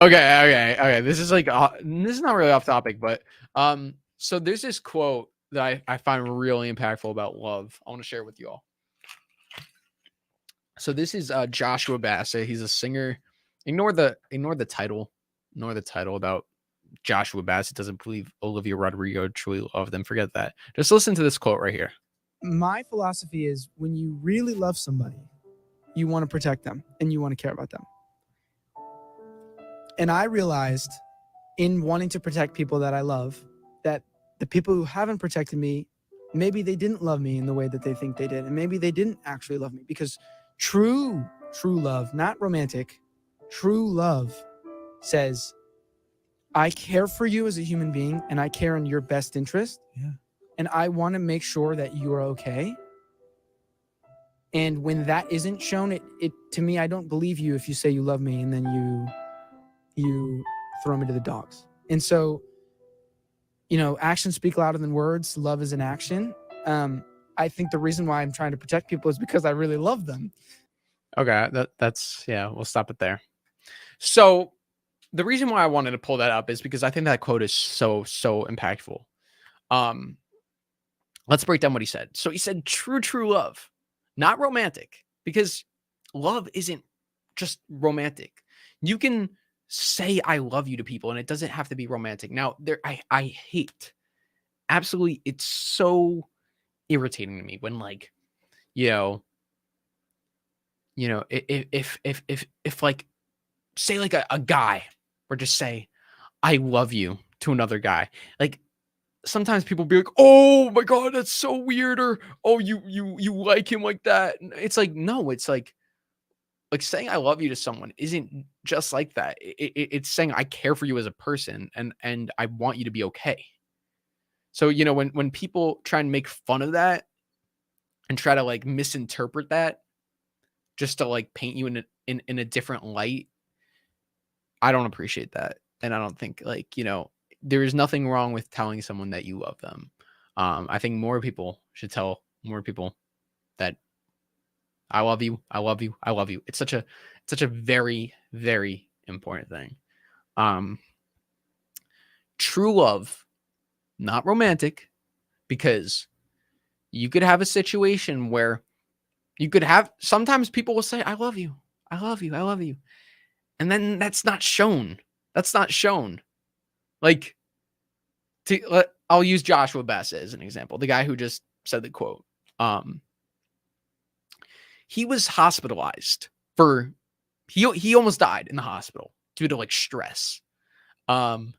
Okay. This is like this is not really off topic, but so there's this quote that I find really impactful about love. I want to share with you all. So this is Joshua Bassett. He's a singer. Ignore the title. Ignore the title about Joshua Bassett doesn't believe Olivia Rodrigo truly loved them. Forget that. Just listen to this quote right here. My philosophy is when you really love somebody, you want to protect them and you want to care about them. And I realized in wanting to protect people that I love, that the people who haven't protected me, maybe they didn't love me in the way that they think they did. And maybe they didn't actually love me, because true love, not romantic, true love says, I care for you as a human being and I care in your best interest. Yeah. And I want to make sure that you are okay. And when that isn't shown, it to me, I don't believe you if you say you love me and then you throw me to the dogs. And so, actions speak louder than words. Love is an action. I think the reason why I'm trying to protect people is because I really love them. Okay, that's yeah. We'll stop it there. So the reason why I wanted to pull that up is because I think that quote is so impactful. Let's break down what he said. So he said, "True love, not romantic, because love isn't just romantic. You can say I love you to people, and it doesn't have to be romantic." Now, I hate absolutely. It's so irritating to me when if like say like a guy or just say I love you to another guy, like sometimes people be like, oh my god, that's so weird, or oh you like him like that. And it's like, no, it's like saying I love you to someone isn't just like that. It's saying I care for you as a person, and I want you to be okay. So when people try and make fun of that and try to like misinterpret that just to like paint you in a different light, I don't appreciate that. And I don't think there is nothing wrong with telling someone that you love them. I think more people should tell more people that I love you. I love you. I love you. It's such a very, very important thing. True love, not romantic, because you could have a situation where sometimes people will say, I love you. I love you. I love you. And then that's not shown. That's not shown. Like, I'll use Joshua Bassett as an example, the guy who just said the quote. He was hospitalized for he almost died in the hospital due to like stress. I'm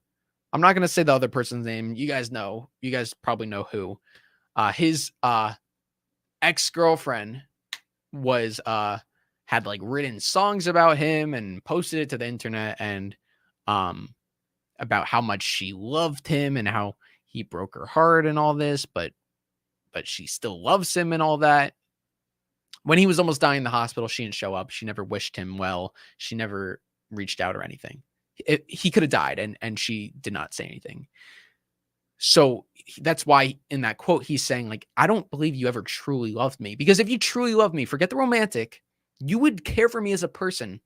not gonna say the other person's name. You guys know. You guys probably know who. His ex-girlfriend was had like written songs about him and posted it to the internet, and about how much she loved him and how he broke her heart and all this, but she still loves him and all that. When he was almost dying in the hospital, she didn't show up. She never wished him well. She never reached out or anything. He could have died, and she did not say anything. So that's why in that quote, he's saying, like, I don't believe you ever truly loved me. Because if you truly loved me, forget the romantic, you would care for me as a person.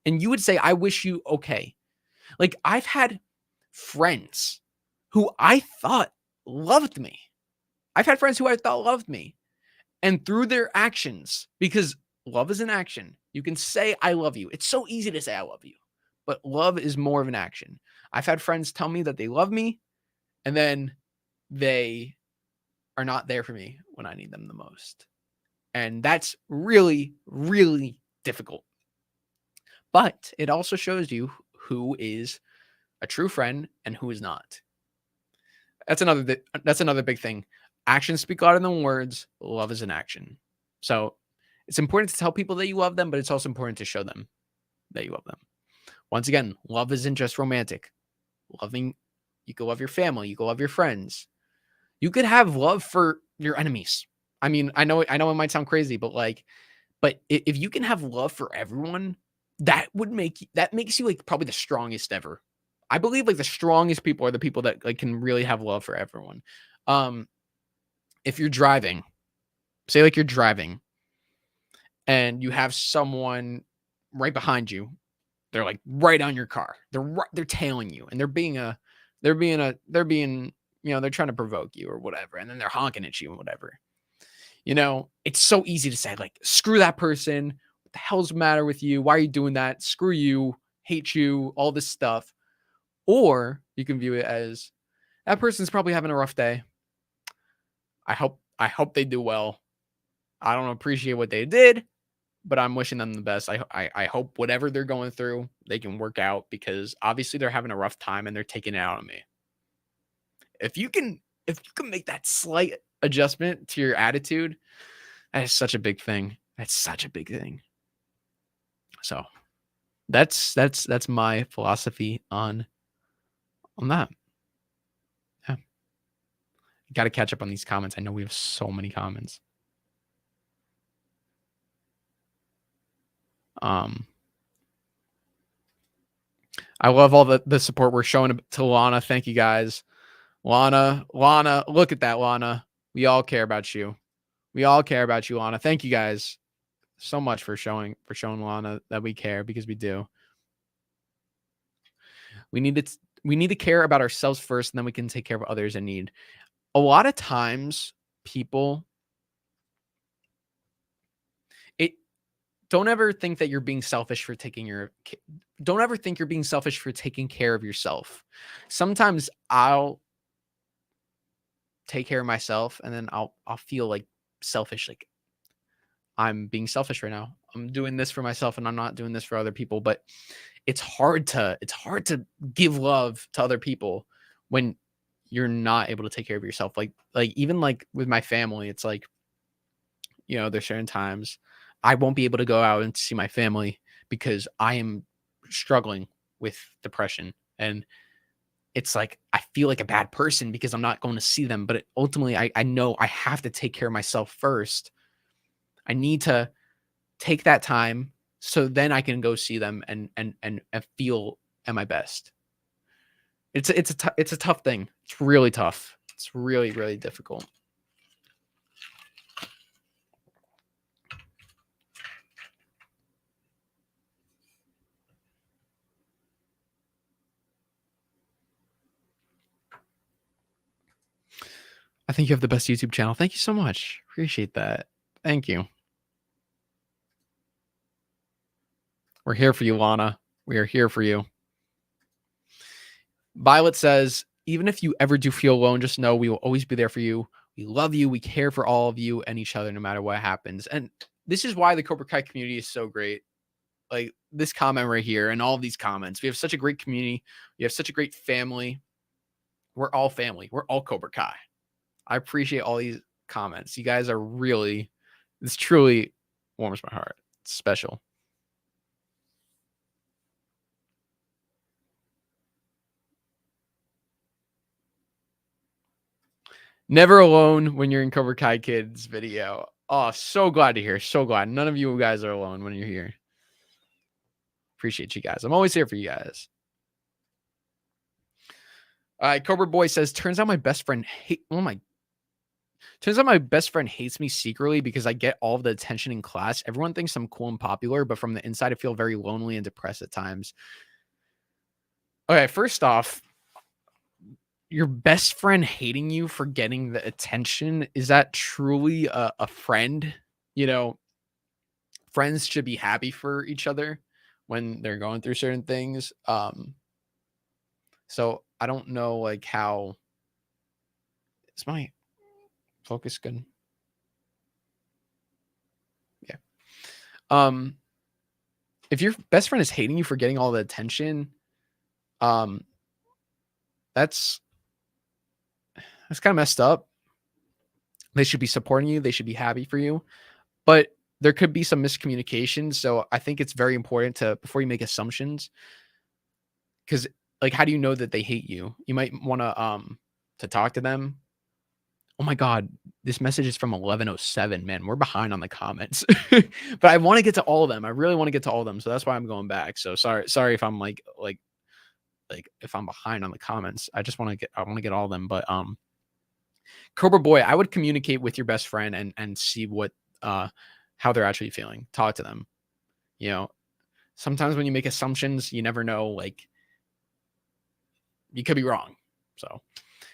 And you would say, I wish you okay. Like, I've had friends who I thought loved me. I've had friends who I thought loved me. And through their actions, because love is an action, you can say, I love you. It's so easy to say, I love you. But love is more of an action. I've had friends tell me that they love me, and then they are not there for me when I need them the most. And that's really, really difficult. But it also shows you who is a true friend and who is not. That's another big thing. Actions speak louder than words. Love is an action. So It's important to tell people that you love them, but it's also important to show them that you love them. Once again, love isn't just romantic. Loving, you can love your family, you can love your friends. You could have love for your enemies. I mean, I know it might sound crazy, but if you can have love for everyone, that makes you like probably the strongest ever. I believe like the strongest people are the people that like can really have love for everyone. If you're driving, say like you're driving and you have someone right behind you, they're like right on your car. They're tailing you and they're they're trying to provoke you or whatever, and then they're honking at you and whatever. It's so easy to say like, screw that person. What the hell's the matter with you? Why are you doing that? Screw you, hate you, all this stuff. Or you can view it as, that person's probably having a rough day. I hope they do well. I don't appreciate what they did, but I'm wishing them the best. I hope whatever they're going through, they can work out, because obviously they're having a rough time and they're taking it out on me. If you can make that slight adjustment to your attitude, that is such a big thing. That's such a big thing. So that's my philosophy on that. Yeah. Got to catch up on these comments. I know we have so many comments. I love all the support we're showing to Lana. Thank you guys. Lana, look at that, Lana. We all care about you. We all care about you, Lana. Thank you guys so much for showing Lana that we care, because we do. We need to care about ourselves first, and then we can take care of others in need. A lot of times people don't ever think that you're being selfish for don't ever think you're being selfish for taking care of yourself. Sometimes I'll take care of myself and then I'll feel like selfish, like I'm being selfish right now. I'm doing this for myself and I'm not doing this for other people. But it's hard to give love to other people when you're not able to take care of yourself. Like even like with my family, it's like, there's certain times I won't be able to go out and see my family because I am struggling with depression. And it's like, I feel like a bad person because I'm not going to see them. But ultimately, I know I have to take care of myself first. I need to take that time so then I can go see them and feel at my best. It's a tough thing. It's really tough. It's really, really difficult. I think you have the best YouTube channel. Thank you so much. Appreciate that. Thank you. We're here for you, Lana. We are here for you. Violet says, even if you ever do feel alone, just know we will always be there for you. We love you. We care for all of you and each other, no matter what happens. And this is why the Cobra Kai community is so great. Like this comment right here and all of these comments. We have such a great community. We have such a great family. We're all family. We're all Cobra Kai. I appreciate all these comments. You guys are really, this truly warms my heart. It's special. Never alone when you're in Cobra Kai Kid's video. Oh, so glad to hear. So glad. None of you guys are alone when you're here. Appreciate you guys. I'm always here for you guys. All right, Cobra Boy says, turns out my best friend hates me secretly because I get all of the attention in class. Everyone thinks I'm cool and popular, but from the inside, I feel very lonely and depressed at times. Okay, first off, your best friend hating you for getting the attention, is that truly a friend? Friends should be happy for each other when they're going through certain things. So I don't know like how is my focus good? Yeah. If your best friend is hating you for getting all the attention, that's kind of messed up. They should be supporting you. They should be happy for you. But there could be some miscommunication. So I think it's very important to, before you make assumptions, because like, how do you know that they hate you? You might want to talk to them. Oh my God, this message is from 11:07. Man, we're behind on the comments, but I want to get to all of them. I really want to get to all of them, so that's why I'm going back. So sorry if I'm like if I'm behind on the comments. I just want to get, I want to get all of them. But Cobra Boy, I would communicate with your best friend and see what how they're actually feeling. Talk to them. You know, sometimes when you make assumptions, you never know. Like, you could be wrong. So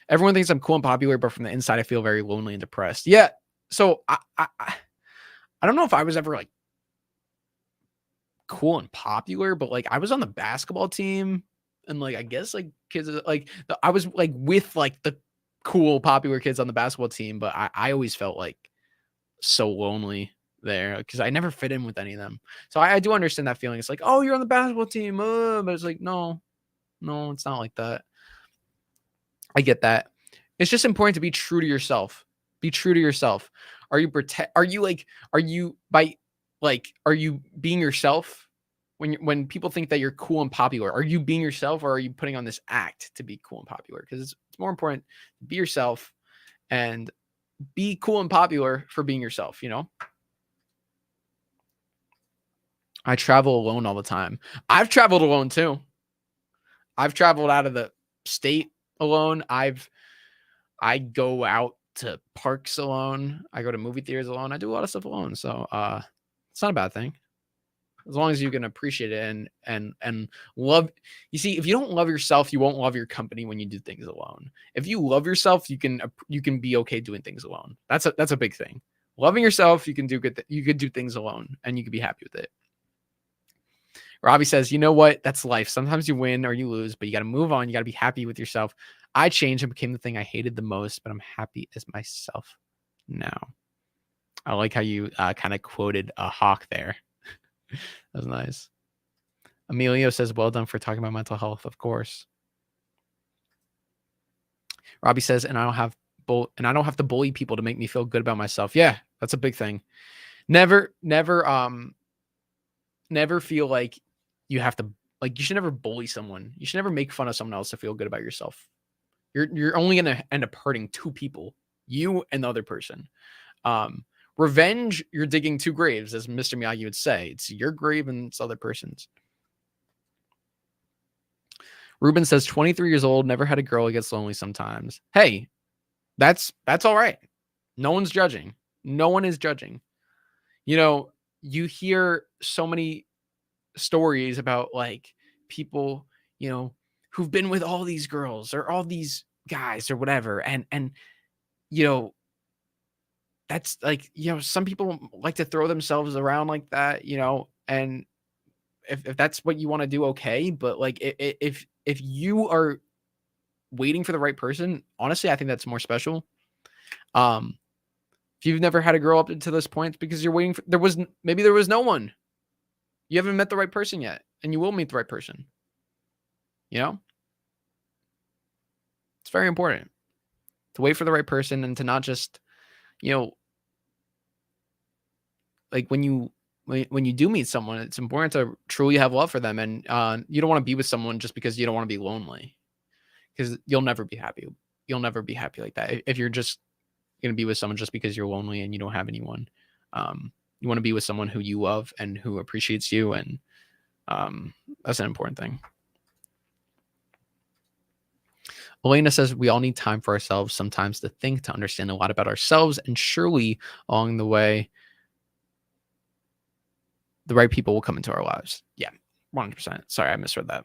everyone thinks I'm cool and popular, but from the inside, I feel very lonely and depressed. Yeah. So I don't know if I was ever like cool and popular, but like I was on the basketball team, and like I guess like kids like I was like with like the cool popular kids on the basketball team, but I always felt like so lonely there because I never fit in with any of them. So I do understand that feeling. It's like, oh, you're on the basketball team, but it's like, no, it's not like that. I get that. It's just important to be true to yourself. Be true to yourself. Are you are you like, are you by like, are you being yourself when people think that you're cool and popular? Are you being yourself, or are you putting on this act to be cool and popular? Because it's more important to be yourself and be cool and popular for being yourself, you know? I travel alone all the time. I've traveled alone too. I've traveled out of the state alone. I go out to parks alone. I go to movie theaters alone. I do a lot of stuff alone. So it's not a bad thing. As long as you can appreciate it and love. You see, if you don't love yourself, you won't love your company when you do things alone. If you love yourself, you can be okay doing things alone. That's a big thing. Loving yourself, you can do good. You could do things alone, and you could be happy with it. Robbie says, you know what? That's life. Sometimes you win or you lose, but you got to move on. You got to be happy with yourself. I changed and became the thing I hated the most, but I'm happy as myself now. I like how you kind of quoted a hawk there. That was nice. Emilio says, well done for talking about mental health, of course. Robbie says, and I don't have to bully people to make me feel good about myself. Yeah, that's a big thing. Never feel like you have to, like, you should never bully someone. You should never make fun of someone else to feel good about yourself. You're only going to end up hurting two people, you and the other person. Revenge, you're digging two graves, as Mr. Miyagi would say. It's your grave and it's other person's. Ruben says, 23 years old, never had a girl who gets lonely sometimes. Hey, that's all right. No one's judging. No one is judging. You know, you hear so many stories about like people, you know, who've been with all these girls or all these guys or whatever. And you know, that's like, you know, some people like to throw themselves around like that, you know, and if that's what you want to do, okay. But like, if you are waiting for the right person, honestly, I think that's more special. If you've never had a girl up to this point, it's because you're waiting for, maybe there was no one. You haven't met the right person yet, and you will meet the right person. You know? It's very important to wait for the right person and to not just, you know, like when you do meet someone, it's important to truly have love for them. And you don't want to be with someone just because you don't want to be lonely, because you'll never be happy. You'll never be happy like that. If you're just going to be with someone just because you're lonely and you don't have anyone, you want to be with someone who you love and who appreciates you. And that's an important thing. Elena says, we all need time for ourselves sometimes to think, to understand a lot about ourselves. And surely along the way, the right people will come into our lives. Yeah, 100%. Sorry, I misread that.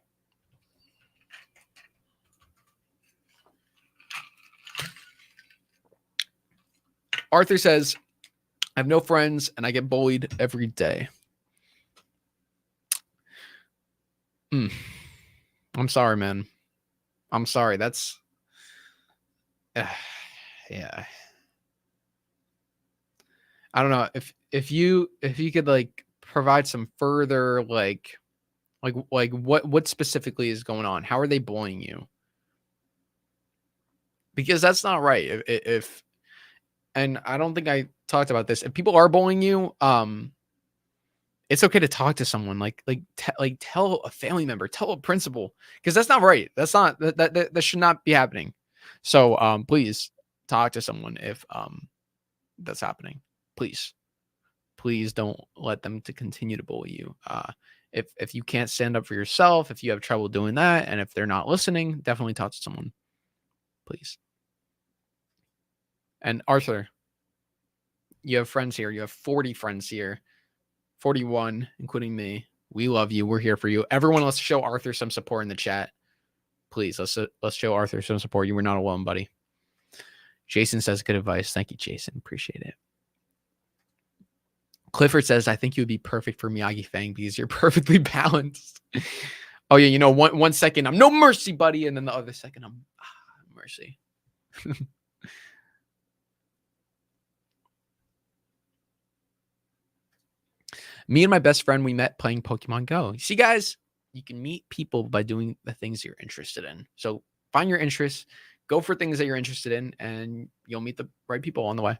Arthur says, I have no friends and I get bullied every day. I'm sorry, man. I'm sorry. That's yeah. I don't know if you could like provide some further like what specifically is going on? How are they bullying you? Because that's not right. If and I don't think I talked about this. If people are bullying you, it's okay to talk to someone. Like tell a family member, tell a principal, because that's not right. That's not that should not be happening. So please talk to someone if that's happening. Please don't let them to continue to bully you. If you can't stand up for yourself, if you have trouble doing that, and if they're not listening, definitely talk to someone, please. And Arthur, you have friends here. You have 40 friends here, 41, including me. We love you. We're here for you. Everyone, let's show Arthur some support in the chat. Please, let's show Arthur some support. You were not alone, buddy. Jason says good advice. Thank you, Jason. Appreciate it. Clifford says, I think you would be perfect for Miyagi Fang because you're perfectly balanced. Oh, yeah, you know, one second, I'm no mercy, buddy. And then the other second, I'm mercy. Me and my best friend, we met playing Pokemon Go. You see, guys, you can meet people by doing the things you're interested in. So find your interests, go for things that you're interested in, and you'll meet the right people on the way.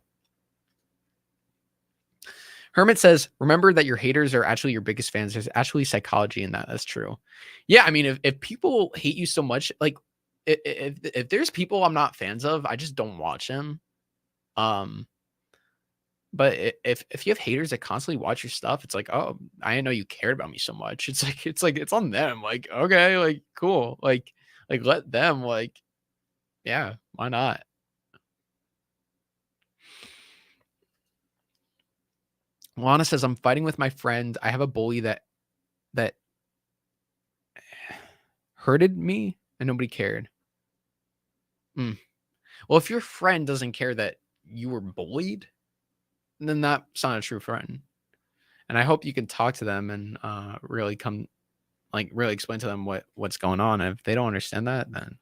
Hermit says, remember that your haters are actually your biggest fans. There's actually psychology in that. That's true. Yeah, I mean, if people hate you so much, like if there's people I'm not fans of, I just don't watch them. But if you have haters that constantly watch your stuff, it's like, oh, I didn't know you cared about me so much. It's like it's on them. Like, okay, like cool. Like let them, like, yeah, why not? Lana says, I'm fighting with my friend. I have a bully that hurted me and nobody cared. Well, if your friend doesn't care that you were bullied, then that's not a true friend. And I hope you can talk to them and really really explain to them what's going on. And if they don't understand that, then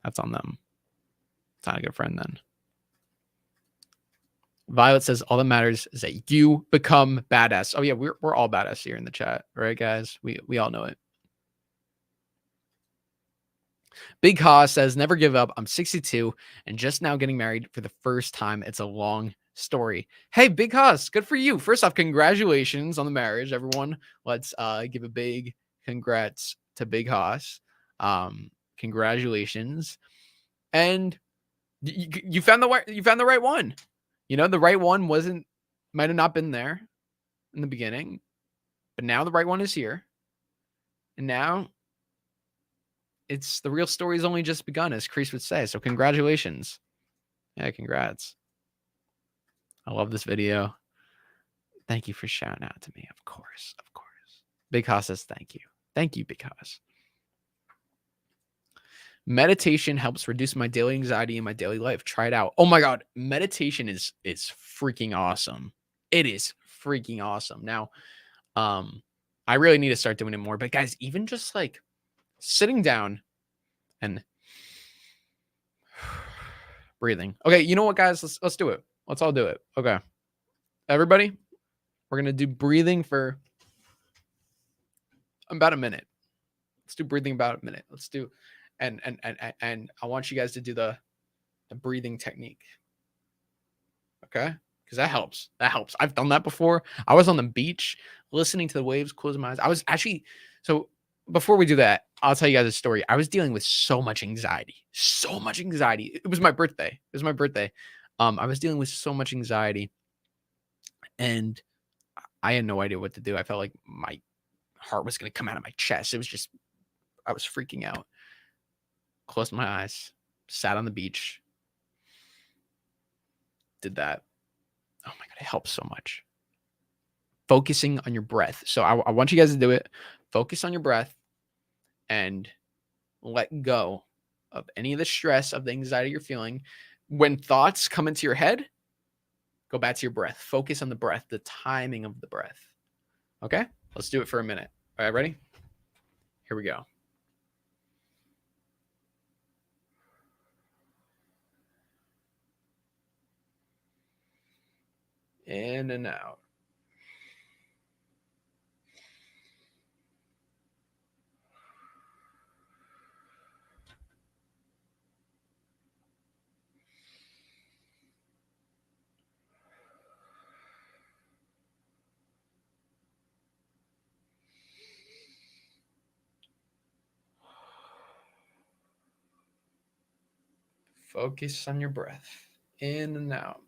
that's on them. It's not a good friend then. Violet says, all that matters is that you become badass. Oh yeah, we're all badass here in the chat, right, guys? We all know it. Big Haas says, never give up. I'm 62 and just now getting married for the first time. It's a long story. Hey, Big Haas, good for you. First off, congratulations on the marriage, everyone. Let's give a big congrats to Big Haas. Congratulations. And you found the right one. You know, the right one might have not been there in the beginning, but now the right one is here. And now it's the real story's only just begun, as Chris would say. So congratulations. Yeah, congrats. I love this video. Thank you for shouting out to me. Of course. Big Haas says thank you. Thank you, Big Haas. Meditation helps reduce my daily anxiety in my daily life. Try it out. Oh my God. Meditation is freaking awesome. It is freaking awesome. Now, I really need to start doing it more. But guys, even just like sitting down and breathing. Okay, you know what, guys? Let's do it. Let's all do it. Okay. Everybody, we're gonna do breathing for about a minute. Let's do breathing about a minute. Let's do and I want you guys to do the breathing technique. Okay? Because that helps. That helps. I've done that before. I was on the beach listening to the waves, closing my eyes. I was actually so before we do that, I'll tell you guys a story. I was dealing with so much anxiety. So much anxiety. It was my birthday. I was dealing with so much anxiety and I had no idea what to do. I felt like my heart was going to come out of my chest. It was just I was freaking out. Closed my eyes, sat on the beach, did that. Oh my God, it helps so much. Focusing on your breath. So I want you guys to do it. Focus on your breath and let go of any of the stress, of the anxiety you're feeling. When thoughts come into your head, go back to your breath. Focus on the breath, the timing of the breath. Okay? Let's do it for a minute. All right, ready? Here we go. In and out. Focus on your breath. In and out.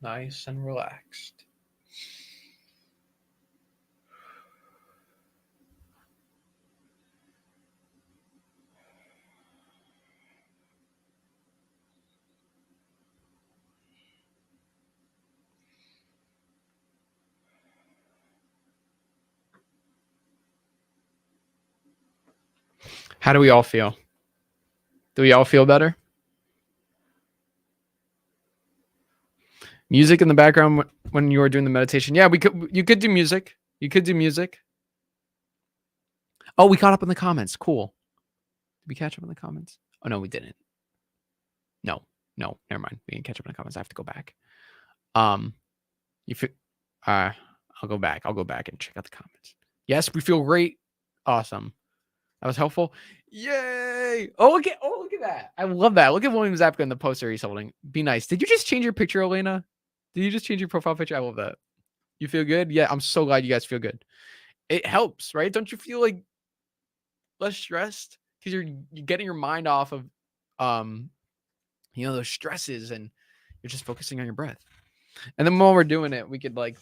Nice and relaxed. How do we all feel? Do we all feel better? Music in the background when you were doing the meditation. Yeah, you could do music. You could do music. Oh, we caught up in the comments. Cool. Did we catch up in the comments? Oh no, we didn't. No, never mind. We didn't catch up in the comments. I have to go back. I'll go back. I'll go back and check out the comments. Yes, we feel great. Awesome. That was helpful. Yay! Oh, look at that. I love that. Look at William Zapka in the poster he's holding. Be nice. Did you just change your picture, Elena? Did you just change your profile picture? I love that. You feel good? Yeah, I'm so glad you guys feel good. It helps, right? Don't you feel like less stressed? Because you're getting your mind off of those stresses, and you're just focusing on your breath. And then while we're doing it, we could like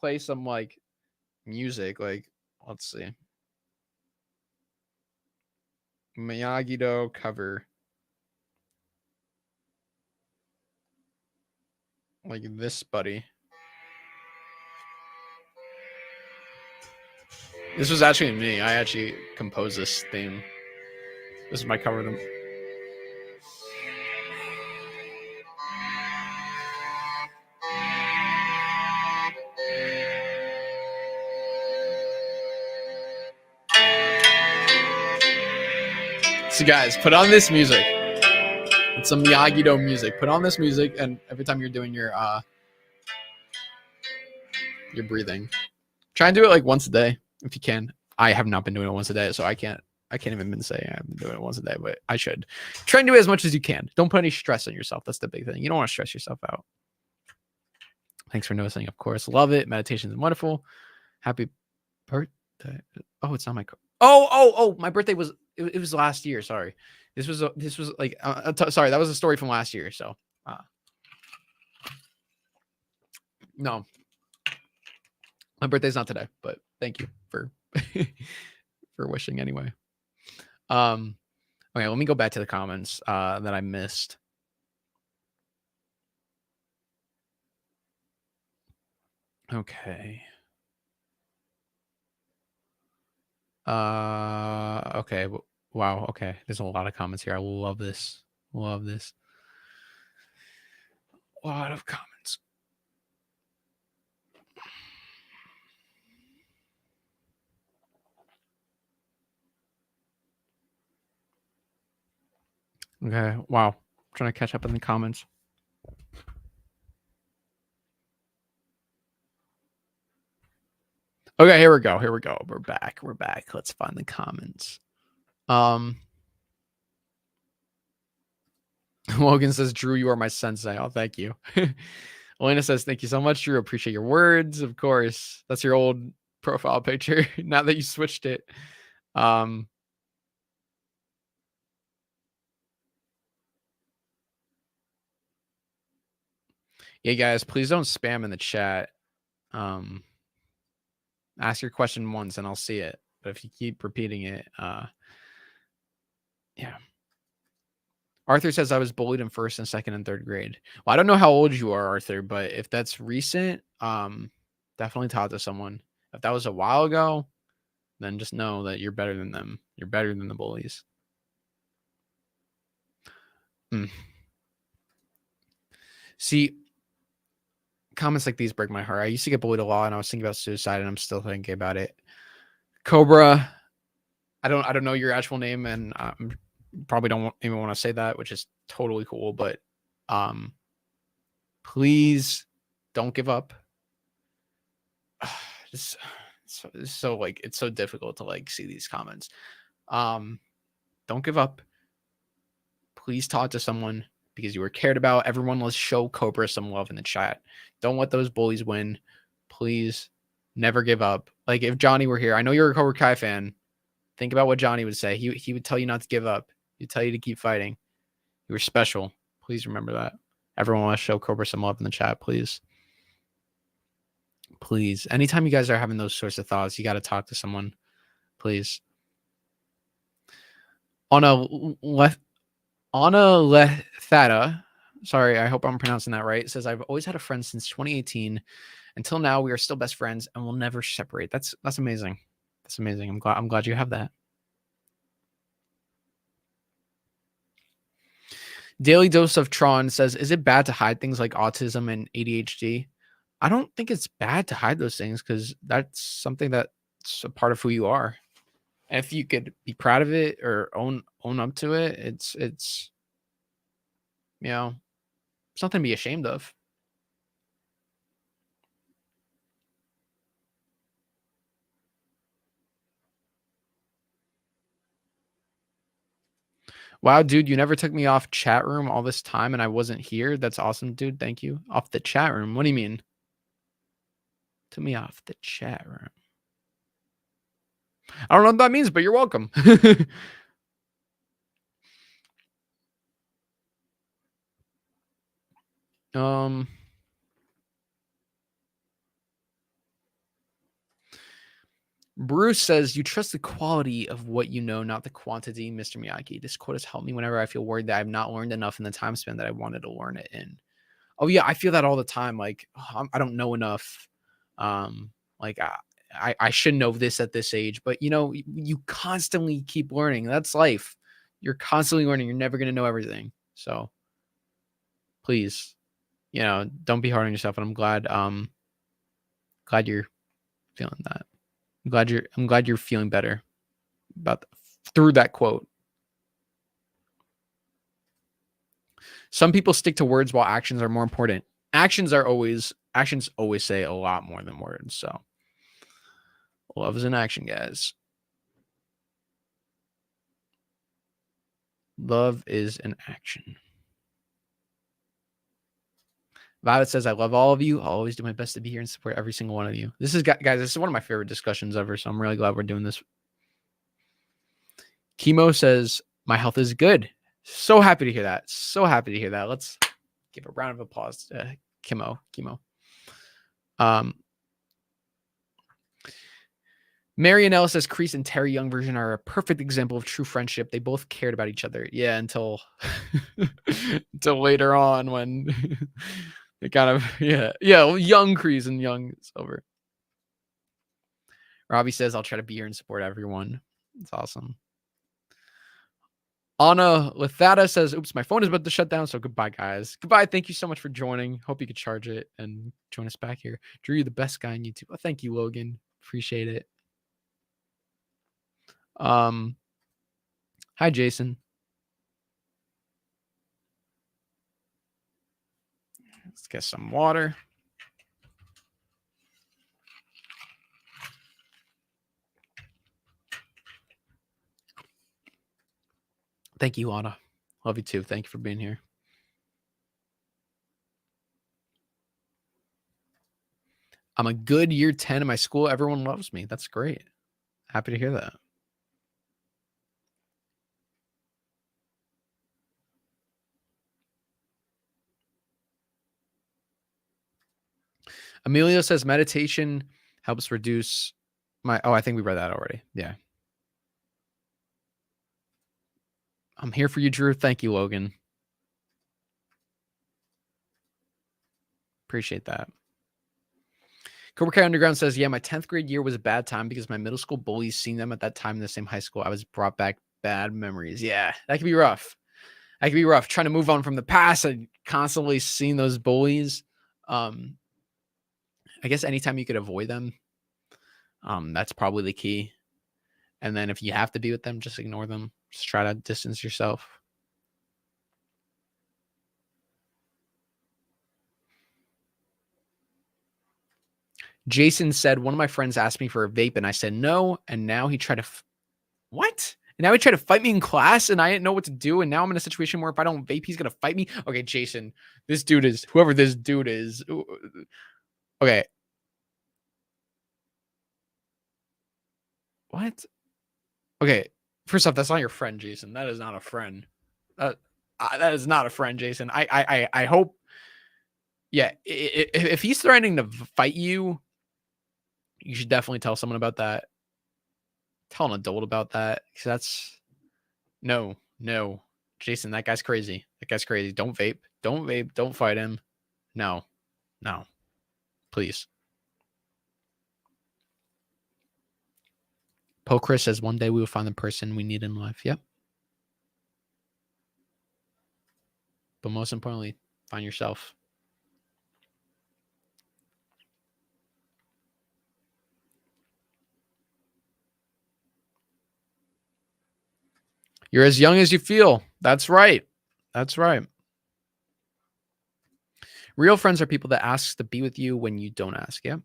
play some like music. Like, let's see. Miyagi-Do cover. Like this, buddy. This was actually me. I actually composed this theme. This is my cover of them. So guys, put on this music. It's some Miyagi-Do music. Put on this music, and every time you're doing your breathing, try and do it like once a day if you can. I have not been doing it once a day, so I can't even say I've been doing it once a day, but I should. Try and do it as much as you can. Don't put any stress on yourself. That's the big thing. You don't want to stress yourself out. Thanks for noticing, of course. Love it. Meditation is wonderful. Happy birthday. Oh, it's not my my birthday was it was last year. Sorry. This was like sorry, that was a story from last year, so no. My birthday's not today, but thank you for for wishing anyway. Okay, let me go back to the comments that I missed. Okay. Okay. Wow. Okay. There's a lot of comments here. I love this. Love this. A lot of comments. Okay. Wow. I'm trying to catch up in the comments. Okay, here we go. Here we go. We're back. We're back. Let's find the comments. Logan says, Drew, you are my sensei. Oh, thank you. Elena says, thank you so much, Drew. Appreciate your words. Of course. That's your old profile picture. Now that you switched it. Yeah, guys, please don't spam in the chat. Ask your question once and I'll see it. But if you keep repeating it, yeah. Arthur says I was bullied in 1st and 2nd and 3rd grade. Well, I don't know how old you are, Arthur, but if that's recent, definitely talk to someone. If that was a while ago, then just know that you're better than them. You're better than the bullies. See, comments like these break my heart. I used to get bullied a lot, and I was thinking about suicide, and I'm still thinking about it. Cobra, I don't know your actual name, and probably don't even want to say that, which is totally cool. But please don't give up. It's so like it's so difficult to like see these comments. Don't give up. Please talk to someone because you were cared about. Everyone, let's show Cobra some love in the chat. Don't let those bullies win. Please Never give up. Like if Johnny were here, I know you're a Cobra Kai fan. Think about what Johnny would say. He would tell you not to give up. He'd tell you to keep fighting. You were special. Please remember that. Everyone want to show Cobra some love in the chat, please. Please. Anytime you guys are having those sorts of thoughts, you got to talk to someone. Please. Anna Lethata, sorry, I hope I'm pronouncing that right, says, I've always had a friend since 2018. Until now, we are still best friends and we'll never separate. That's amazing. That's amazing. I'm glad you have that. Daily Dose of Tron says, is it bad to hide things like autism and ADHD? I don't think it's bad to hide those things because that's something that's a part of who you are. And if you could be proud of it or own up to it, it's you know, it's nothing to be ashamed of. Wow, dude, you never took me off chat room all this time and I wasn't here. That's awesome, dude. Thank you. Off the chat room. What do you mean? Took me off the chat room. I don't know what that means, but you're welcome. Bruce says, you trust the quality of what you know, not the quantity, Mr. Miyagi. This quote has helped me whenever I feel worried that I've not learned enough in the time span that I wanted to learn it in. Oh yeah, I feel that all the time. Like, oh, I don't know enough. Like I should know this at this age, but you know, you constantly keep learning. That's life. You're constantly learning. You're never going to know everything. So please, you know, don't be hard on yourself. And I'm glad you're feeling that. I'm glad you're feeling better through that quote. Some people stick to words while actions are more important. Actions always say a lot more than words. So love is an action, guys. Love is an action. Violet says, I love all of you. I'll always do my best to be here and support every single one of you. This is, guys, this is one of my favorite discussions ever. So I'm really glad we're doing this. Chemo says, my health is good. So happy to hear that. So happy to hear that. Let's give a round of applause to Chemo. Marianelle says Kreese and Terry Young version are a perfect example of true friendship. They both cared about each other. Yeah, until later on when it kind of young Kreese and Young is over. Robbie says I'll try to be here and support everyone. It's awesome. Anna Lethata says, oops, my phone is about to shut down. So goodbye, guys. Goodbye. Thank you so much for joining. Hope you could charge it and join us back here. Drew, you're the best guy on YouTube. Oh, thank you, Logan. Appreciate it. Hi, Jason. Let's get some water. Thank you, Anna. Love you too. Thank you for being here. I'm a good year 10 in my school. Everyone loves me. That's great. Happy to hear that. Emilio says meditation helps reduce my... Oh, I think we read that already. Yeah. I'm here for you, Drew. Thank you, Logan. Appreciate that. Cobra Kai Underground says, yeah, my 10th grade year was a bad time because my middle school bullies, seeing them at that time in the same high school, I was brought back bad memories. Yeah, that could be rough. That could be rough. Trying to move on from the past and constantly seeing those bullies. I guess anytime you could avoid them, that's probably the key. And then if you have to be with them, just ignore them. Just try to distance yourself. Jason said, one of my friends asked me for a vape and I said no. And now he tried to, what? And now he tried to fight me in class and I didn't know what to do. And now I'm in a situation where if I don't vape, he's going to fight me. Okay, Jason, this dude is, whoever this dude is. Okay. What? Okay, first off, that's not your friend, Jason. That is not a friend. That is not a friend, Jason. I hope. Yeah, if he's threatening to fight you, you should definitely tell someone about that. Tell an adult about that, because that's no, Jason. That guy's crazy. That guy's crazy. Don't vape. Don't vape. Don't fight him. No, please. Poe Chris says one day we will find the person we need in life. Yep. But most importantly, find yourself. You're as young as you feel. That's right. That's right. Real friends are people that ask to be with you when you don't ask. Yeah.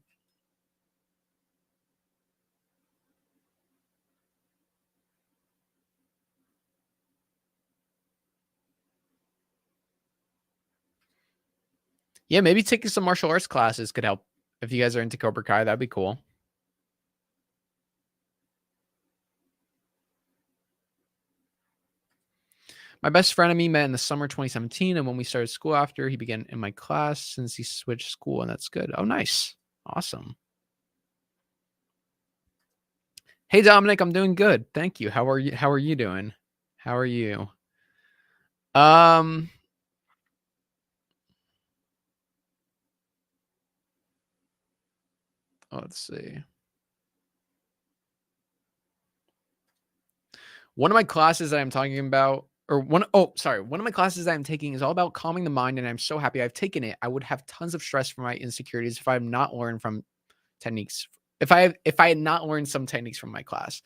Yeah, maybe taking some martial arts classes could help. If you guys are into Cobra Kai, that'd be cool. My best friend and me met in the summer 2017, and when we started school after, he began in my class since he switched school, and that's good. Oh, nice. Awesome. Hey, Dominic, I'm doing good. Thank you. How are you? How are you doing? How are you? Um, let's see. One of my classes that I'm talking about, one of my classes that I'm taking is all about calming the mind, and I'm so happy I've taken it. I would have tons of stress from my insecurities if I have not learned from techniques. If I had not learned some techniques from my class.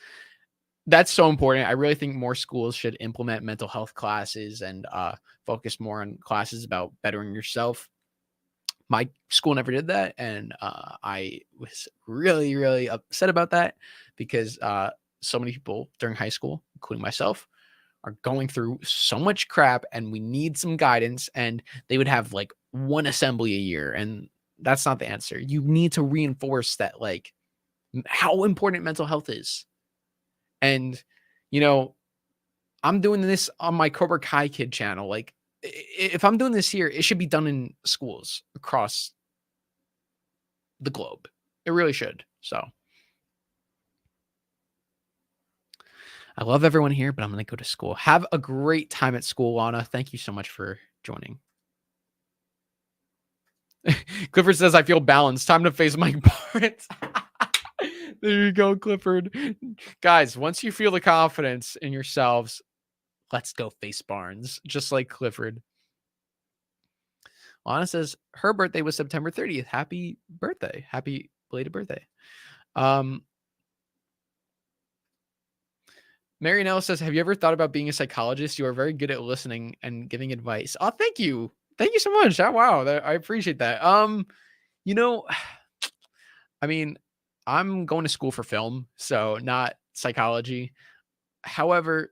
That's so important. I really think more schools should implement mental health classes and focus more on classes about bettering yourself. My school never did that, and I was really, really upset about that because so many people during high school, including myself, are going through so much crap, and we need some guidance. And they would have like one assembly a year, and that's not the answer. You need to reinforce that, like, how important mental health is. And you know, I'm doing this on my Cobra Kai Kid channel. Like, if I'm doing this here, it should be done in schools across the globe. It really should. So I love everyone here, but I'm going to go to school. Have a great time at school, Lana. Thank you so much for joining. Clifford says, I feel balanced. Time to face my parents. There you go, Clifford. Guys, once you feel the confidence in yourselves, let's go face Barnes, just like Clifford. Lana says her birthday was September 30th. Happy birthday. Happy belated birthday. Marianella says, have you ever thought about being a psychologist? You are very good at listening and giving advice. Oh, thank you. Thank you so much. Oh, wow. I appreciate that. You know, I mean, I'm going to school for film, so not psychology. However,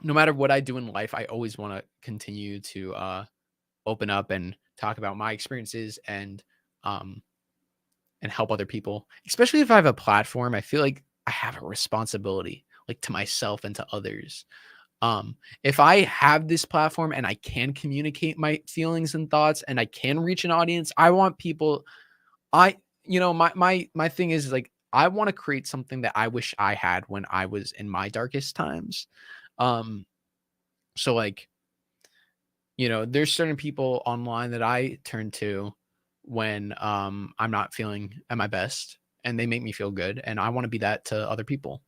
no matter what I do in life, I always want to continue to open up and talk about my experiences and help other people. Especially if I have a platform, I feel like I have a responsibility, like to myself and to others. If I have this platform and I can communicate my feelings and thoughts and I can reach an audience, I want people. My thing is, like, I want to create something that I wish I had when I was in my darkest times. So like, there's certain people online that I turn to when I'm not feeling at my best, and they make me feel good, and I want to be that to other people.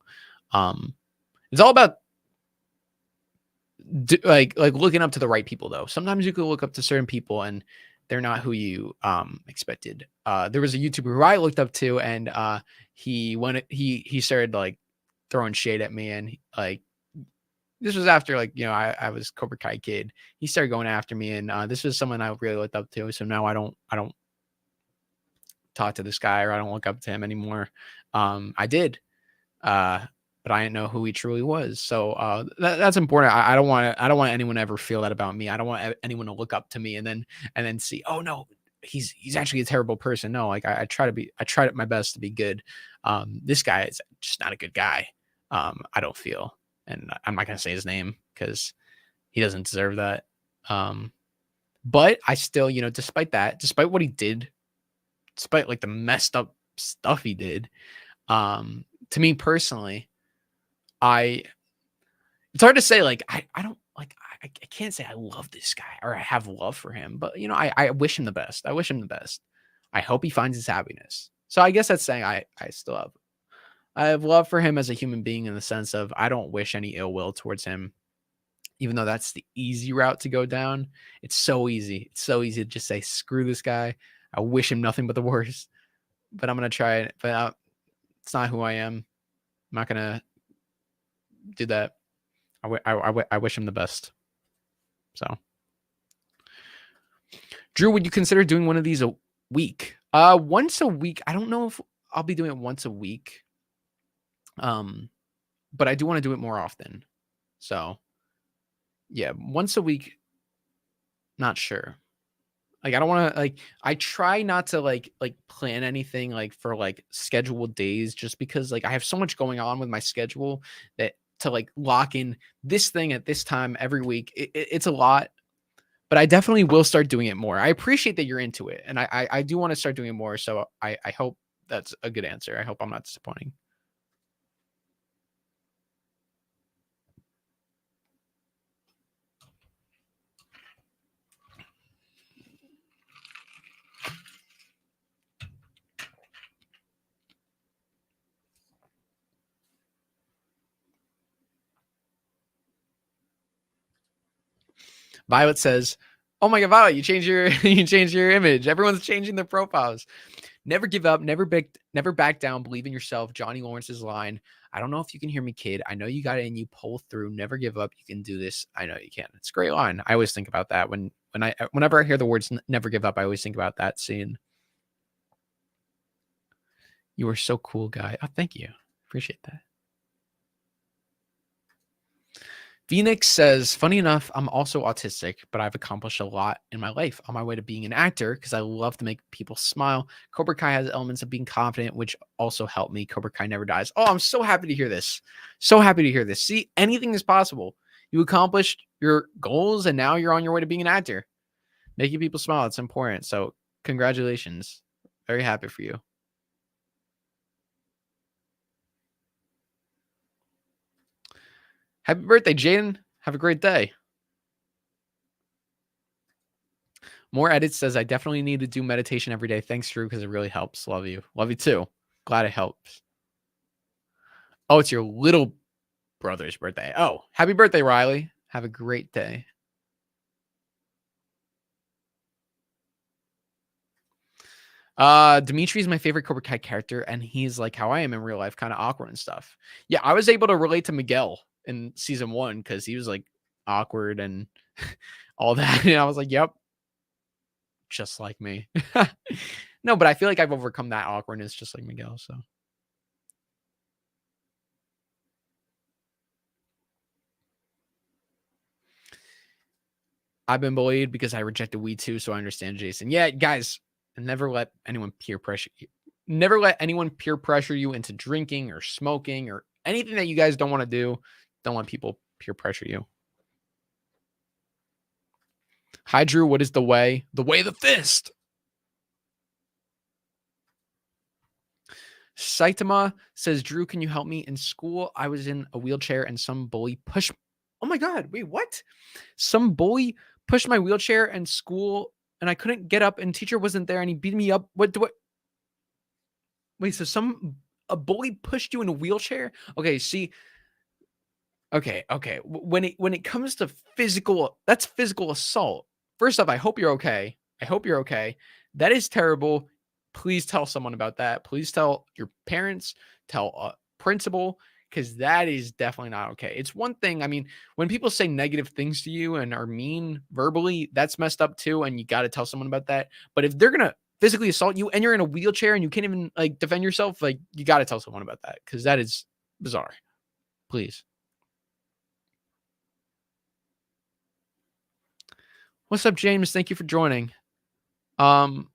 It's all about like looking up to the right people, though. Sometimes you can look up to certain people and they're not who you expected. There was a YouTuber who I looked up to, and he started like throwing shade at me, and like, this was after, like, I was Cobra Kai Kid. He started going after me, and this was someone I really looked up to. So now I don't talk to this guy, or I don't look up to him anymore. I did, but I didn't know who he truly was. So that's important. I don't want anyone to ever feel that about me. I don't want anyone to look up to me and then see, oh no, he's actually a terrible person. No, like I tried my best to be good. This guy is just not a good guy. I don't feel, and I'm not gonna say his name because he doesn't deserve that. But I still, despite that, despite what he did, despite like the messed up stuff he did, to me personally, it's hard to say, like, I don't like, I can't say I love this guy or I have love for him, but I wish him the best. I wish him the best. I hope he finds his happiness. So I guess that's saying I have love for him as a human being in the sense of I don't wish any ill will towards him, even though that's the easy route to go down. It's so easy. It's so easy to just say, screw this guy. I wish him nothing but the worst, but I'm going to try it. But it's not who I am. I'm not going to do that. I wish him the best. So, Drew, would you consider doing one of these a week? Once a week. I don't know if I'll be doing it once a week. But I do want to do it more often. So, yeah, once a week. Not sure. Like I don't want to I try not to like plan anything like for like scheduled days just because like I have so much going on with my schedule that to like lock in this thing at this time every week it's a lot, but I definitely will start doing it more. I appreciate that you're into it, and I do want to start doing it more, so I hope that's a good answer. I hope I'm not disappointing. Violet says, "Oh my God, Violet, you changed your you changed your image. Everyone's changing their profiles. Never give up, never back down. Believe in yourself." Johnny Lawrence's line. I don't know if you can hear me, kid. I know you got it and you pull through. Never give up. You can do this. I know you can. It's a great line. I always think about that whenever I hear the words "never give up." I always think about that scene. You are so cool, guy. Oh, thank you. Appreciate that. Phoenix says, funny enough, I'm also autistic, but I've accomplished a lot in my life on my way to being an actor because I love to make people smile. Cobra Kai has elements of being confident, which also help me. Cobra Kai never dies. Oh, I'm so happy to hear this. So happy to hear this. See, anything is possible. You accomplished your goals and now you're on your way to being an actor. Making people smile, it's important. So congratulations. Very happy for you. Happy birthday, Jaden. Have a great day. More Edits says, I definitely need to do meditation every day. Thanks, Drew, because it really helps. Love you. Love you too. Glad it helps. Oh, it's your little brother's birthday. Oh, happy birthday, Riley. Have a great day. Dimitri is my favorite Cobra Kai character, and he's like how I am in real life, kind of awkward and stuff. Yeah, I was able to relate to Miguel in season 1 because he was like awkward and all that. And I was like, yep, just like me. No, but I feel like I've overcome that awkwardness just like Miguel. So I've been bullied because I rejected weed too. So I understand, Jason. Yeah, guys, never let anyone peer pressure you. Never let anyone peer pressure you into drinking or smoking or anything that you guys don't want to do. Don't let people peer pressure you. Hi, Drew. What is the way? The way of the fist. Saitama says, Drew, can you help me? In school, I was in a wheelchair and some bully pushed. Oh my God. Wait, what? Some bully pushed my wheelchair in school and I couldn't get up and teacher wasn't there and he beat me up. What? Wait, so a bully pushed you in a wheelchair? Okay, see. Okay. When it comes to physical, that's physical assault. First off, I hope you're okay. I hope you're okay. That is terrible. Please tell someone about that. Please tell your parents, tell a principal, because that is definitely not okay. It's one thing. I mean, when people say negative things to you and are mean verbally, that's messed up too. And you got to tell someone about that. But if they're going to physically assault you and you're in a wheelchair and you can't even like defend yourself, like you got to tell someone about that because that is bizarre. Please. What's up, James? Thank you for joining. Um,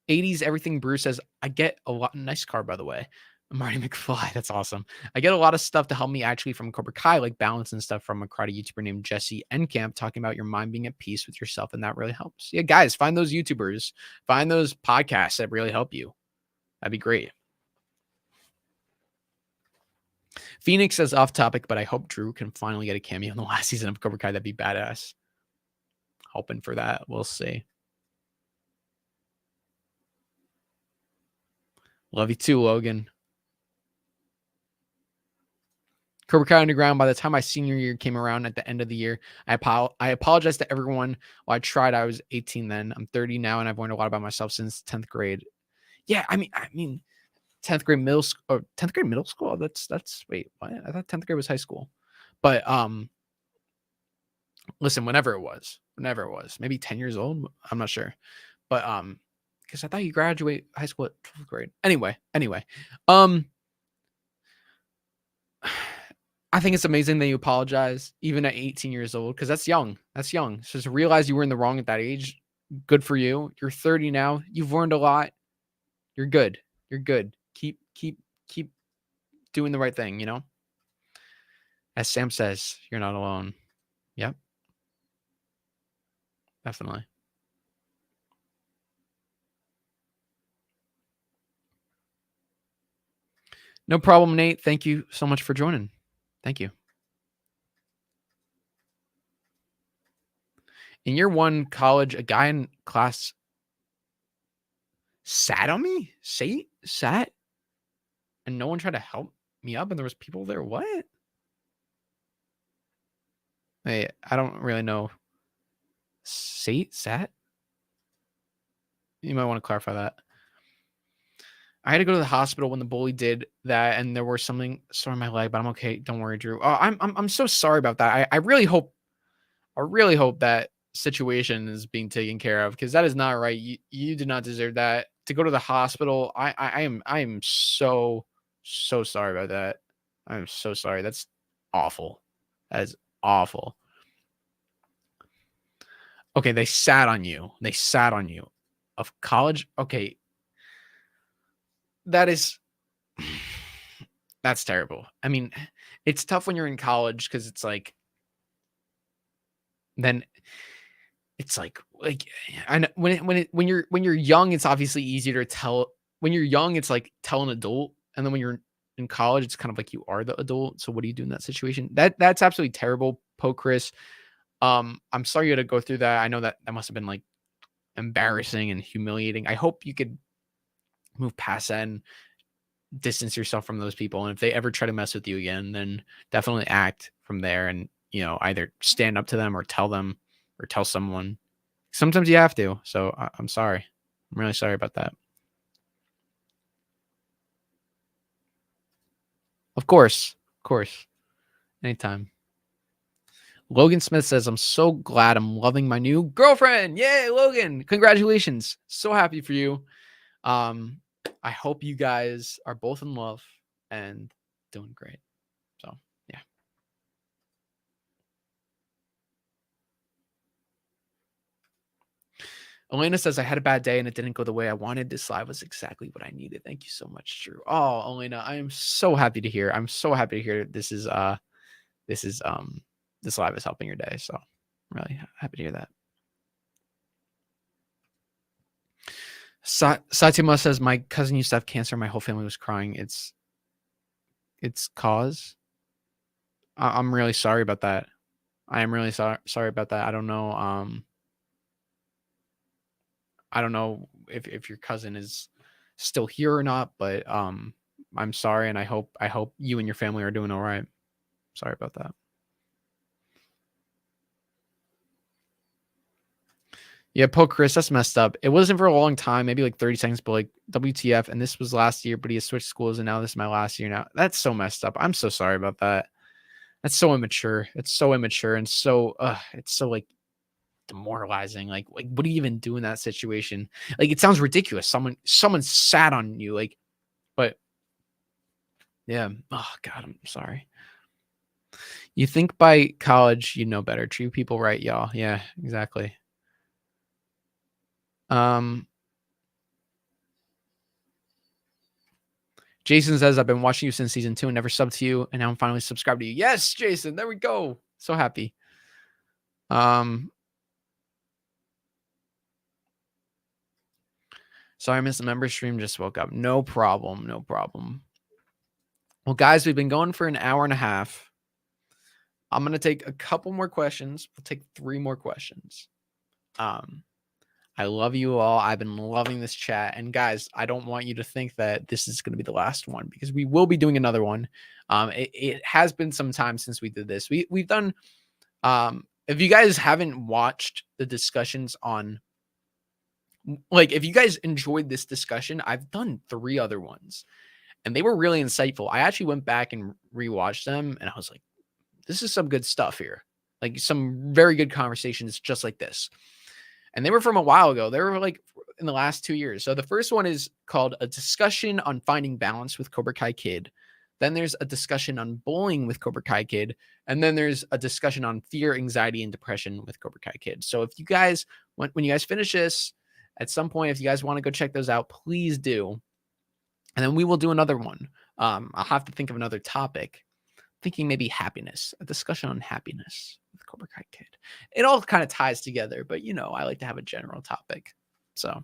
80s everything Bruce says, I get a lot. Nice car, by the way. Marty McFly, that's awesome. I get a lot of stuff to help me actually from Cobra Kai, like balance and stuff from a karate YouTuber named Jesse Encamp talking about your mind being at peace with yourself, and that really helps. Yeah, guys, find those YouTubers, find those podcasts that really help you. That'd be great. Phoenix says off topic, but I hope Drew can finally get a cameo in the last season of Cobra Kai. That'd be badass. Hoping for that. We'll see. Love you too, Logan. Cobra Kai Underground, by the time my senior year came around at the end of the year, I apologize to everyone. Well, I tried. I was 18 then. I'm 30 now, and I've learned a lot about myself since 10th grade. Yeah, I mean, 10th grade middle school, or 10th grade middle school. That's wait, what? I thought 10th grade was high school. But listen, whenever it was, maybe 10 years old. I'm not sure, but because I thought you graduate high school at 12th grade. Anyway, I think it's amazing that you apologize even at 18 years old, because that's young. That's young. So to realize you were in the wrong at that age, good for you. You're 30 now. You've learned a lot. You're good. You're good. Keep doing the right thing, you know? As Sam says, you're not alone. Yep. Definitely. No problem, Nate. Thank you so much for joining. Thank you. In year one college, a guy in class sat on me, sat, and no one tried to help me up, and there was people there. What? Hey, I don't really know. Sat? You might want to clarify that. I had to go to the hospital when the bully did that, and there was something sore in my leg, but I'm okay. Don't worry, Drew. Oh, I'm so sorry about that. I really hope that situation is being taken care of, because that is not right. You did not deserve that. To go to the hospital, I am so sorry about that. I'm so sorry. That's awful. That is awful. Okay, they sat on you. They sat on you. Of college? Okay. That is that's terrible. I mean, it's tough when you're in college, because it's like then it's like I know when you're young, it's obviously easier to tell. When you're young, it's like tell an adult, and then when you're in college, it's kind of like you are the adult. So what do you do in that situation? That's absolutely terrible, Po Chris. I'm sorry you had to go through that. I know that must have been like embarrassing and humiliating. I hope you could move past that and distance yourself from those people. And if they ever try to mess with you again, then definitely act from there, and either stand up to them or tell them or tell someone. Sometimes you have to. So I'm sorry. I'm really sorry about that. Of course. Anytime. Logan Smith says, I'm so glad I'm loving my new girlfriend. Yay, Logan. Congratulations. So happy for you. I hope you guys are both in love and doing great. So, yeah. Elena says, I had a bad day and it didn't go the way I wanted. This live was exactly what I needed. Thank you so much, Drew. Oh, Elena, I am so happy to hear. I'm so happy to hear this live is helping your day. So I'm really happy to hear that. Satima says, my cousin used to have cancer. My whole family was crying. It's cause. I'm really sorry about that. I am really sorry about that. I don't know. I don't know if your cousin is still here or not, but I'm sorry, and I hope you and your family are doing all right. Sorry about that. Yeah, Po Chris, that's messed up. It wasn't for a long time, maybe like 30 seconds, but like WTF, and this was last year, but he has switched schools, and now this is my last year now. That's so messed up. I'm so sorry about that. That's so immature. It's so immature, and so it's so like demoralizing. Like what do you even do in that situation? Like it sounds ridiculous. Someone sat on you, like, but yeah. Oh God, I'm sorry. You think by college you know better. Treat people right, y'all. Yeah, exactly. Jason says, I've been watching you since season 2 and never subbed to you, and now I'm finally subscribed to you. Yes, Jason, there we go. So happy. Sorry I missed the member stream, just woke up. No problem, no problem. Well, guys, we've been going for an hour and a half. I'm going to take a couple more questions. We'll take 3 more questions. I love you all. I've been loving this chat. And guys, I don't want you to think that this is going to be the last one, because we will be doing another one. It has been some time since we did this. We've done, if you guys haven't watched the discussions on, like, if you guys enjoyed this discussion, I've done 3 other ones and they were really insightful. I actually went back and rewatched them and I was like, this is some good stuff here. Like some very good conversations just like this. And they were from a while ago. They were like in the last 2 years. So the first one is called A Discussion on Finding Balance with Cobra Kai Kid. Then there's a discussion on bullying with Cobra Kai Kid. And then there's a discussion on fear, anxiety, and depression with Cobra Kai Kid. So if you guys, when you guys finish this, at some point, if you guys want to go check those out, please do. And then we will do another one. I'll have to think of another topic. Thinking maybe happiness, a discussion on happiness with Cobra Kai Kid. It all kind of ties together, but you know, I like to have a general topic. So,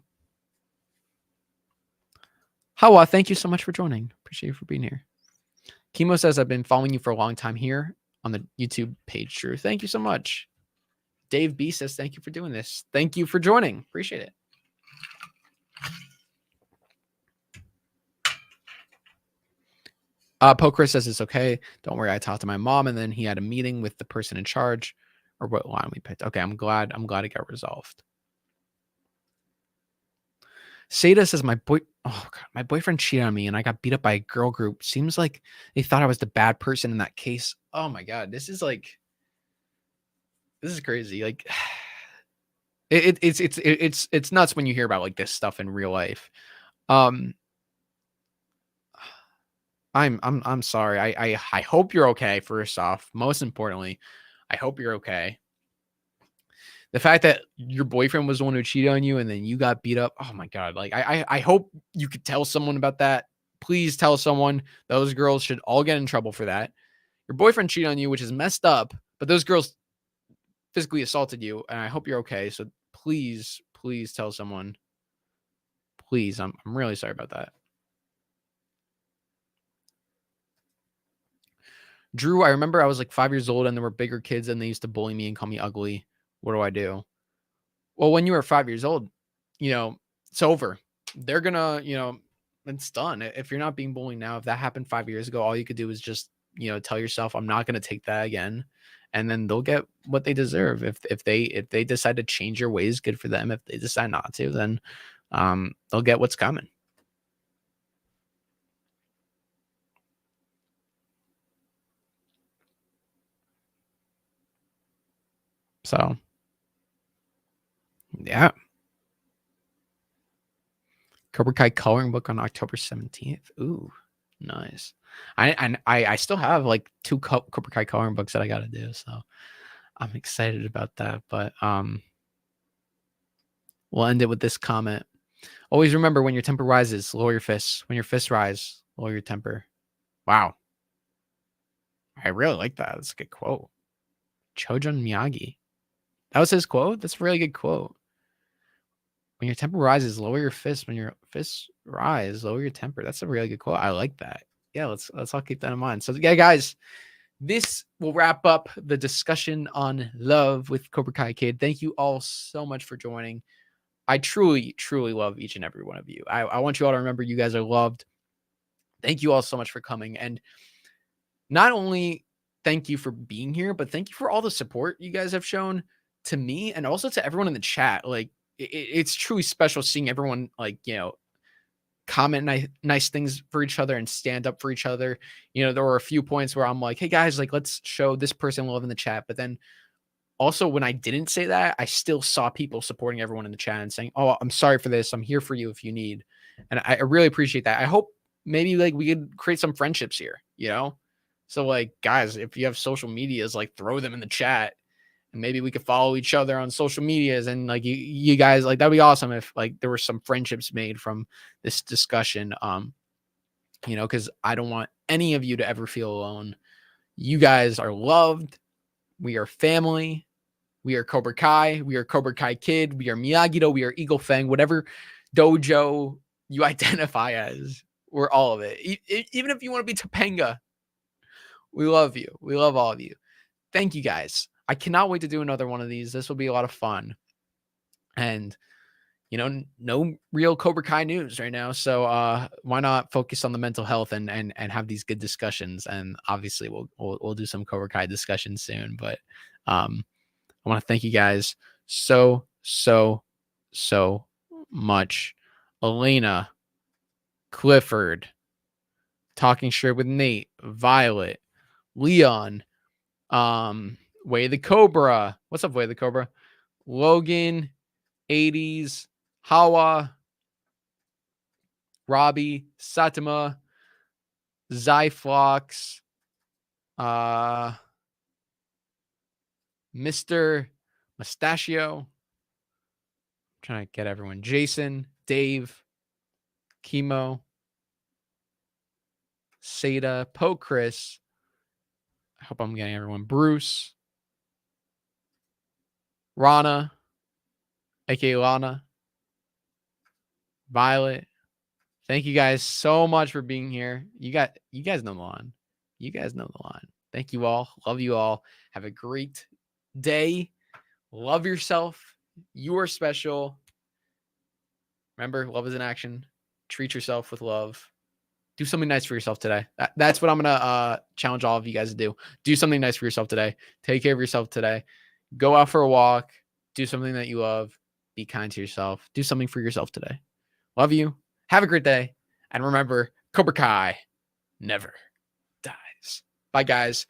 Hawa, thank you so much for joining. Appreciate you for being here. Kimo says, I've been following you for a long time here on the YouTube page. True. Thank you so much. Dave B says, thank you for doing this. Thank you for joining. Appreciate it. Poker says it's okay. Don't worry. I talked to my mom and then he had a meeting with the person in charge, or what line we picked. Okay. I'm glad it got resolved. Seda says my boyfriend cheated on me and I got beat up by a girl group. Seems like they thought I was the bad person in that case. Oh my God. This is crazy. Like it's nuts when you hear about like this stuff in real life. I'm sorry. I hope you're okay. First off, most importantly, I hope you're okay. The fact that your boyfriend was the one who cheated on you and then you got beat up. Oh my God. Like I hope you could tell someone about that. Please tell someone. Those girls should all get in trouble for that. Your boyfriend cheated on you, which is messed up, but those girls physically assaulted you, and I hope you're okay. So please tell someone. Please. I'm really sorry about that. Drew, I remember I was like 5 years old and there were bigger kids and they used to bully me and call me ugly. What do I do? Well, when you were 5 years old, you know, it's over. They're gonna, you know, it's done. If you're not being bullied now, if that happened 5 years ago, all you could do is just, you know, tell yourself, I'm not gonna take that again. And then they'll get what they deserve. If they decide to change your ways, good for them. If they decide not to, then they'll get what's coming. So, yeah. Cobra Kai coloring book on October 17th. Ooh, nice. I still have like 2 Cobra Kai coloring books that I got to do, so I'm excited about that. But we'll end it with this comment. Always remember, when your temper rises, lower your fists. When your fists rise, lower your temper. Wow. I really like that. That's a good quote. Chojun Miyagi. That was his quote. That's a really good quote. When your temper rises, lower your fists. When your fists rise, lower your temper. That's a really good quote. I like that. Yeah, let's all keep that in mind. So yeah, guys, this will wrap up the discussion on love with Cobra Kai Kid. Thank you all so much for joining. I truly love each and every one of you. I want you all to remember you guys are loved. Thank you all so much for coming. And not only thank you for being here, but thank you for all the support you guys have shown to me and also to everyone in the chat. Like, it's truly special seeing everyone, like, you know, comment nice things for each other and stand up for each other. You know, there were a few points where I'm like, hey guys, like, let's show this person love in the chat. But then also when I didn't say that, I still saw people supporting everyone in the chat and saying, oh, I'm sorry for this. I'm here for you if you need. And I really appreciate that. I hope maybe like we could create some friendships here, you know? So like, guys, if you have social medias, like, throw them in the chat maybe we could follow each other on social medias, and like you guys, like that'd be awesome if like there were some friendships made from this discussion. Because I don't want any of you to ever feel alone. You guys are loved. We are family. We are Cobra Kai. We are Cobra Kai Kid. We are Miyagi-Do. We are Eagle Fang. Whatever dojo you identify as, we're all of it. Even if you want to be Topanga, we love you. We love all of you. Thank you guys. I cannot wait to do another one of these. This will be a lot of fun. And, no real Cobra Kai news right now. So why not focus on the mental health and have these good discussions? And obviously we'll do some Cobra Kai discussions soon. But I want to thank you guys so much. Elena, Clifford, Talking Straight with Nate, Violet, Leon, Way the Cobra. What's up, Way the Cobra? Logan, 80s, Hawa, Robbie, Satima, Zyflox, Mr. Mustachio. I'm trying to get everyone. Jason, Dave, Chemo, Seda, Poe Chris. I hope I'm getting everyone. Bruce, Rana, aka Lana, Violet. Thank you guys so much for being here. You guys know the line. You guys know the line. Thank you all. Love you all. Have a great day. Love yourself. You are special. Remember, love is an action. Treat yourself with love. Do something nice for yourself today. That's what I'm going to challenge all of you guys to do. Do something nice for yourself today. Take care of yourself today. Go out for a walk. Do something that you love. Be kind to yourself. Do something for yourself today. Love you. Have a great day. And remember, Cobra Kai never dies. Bye, guys.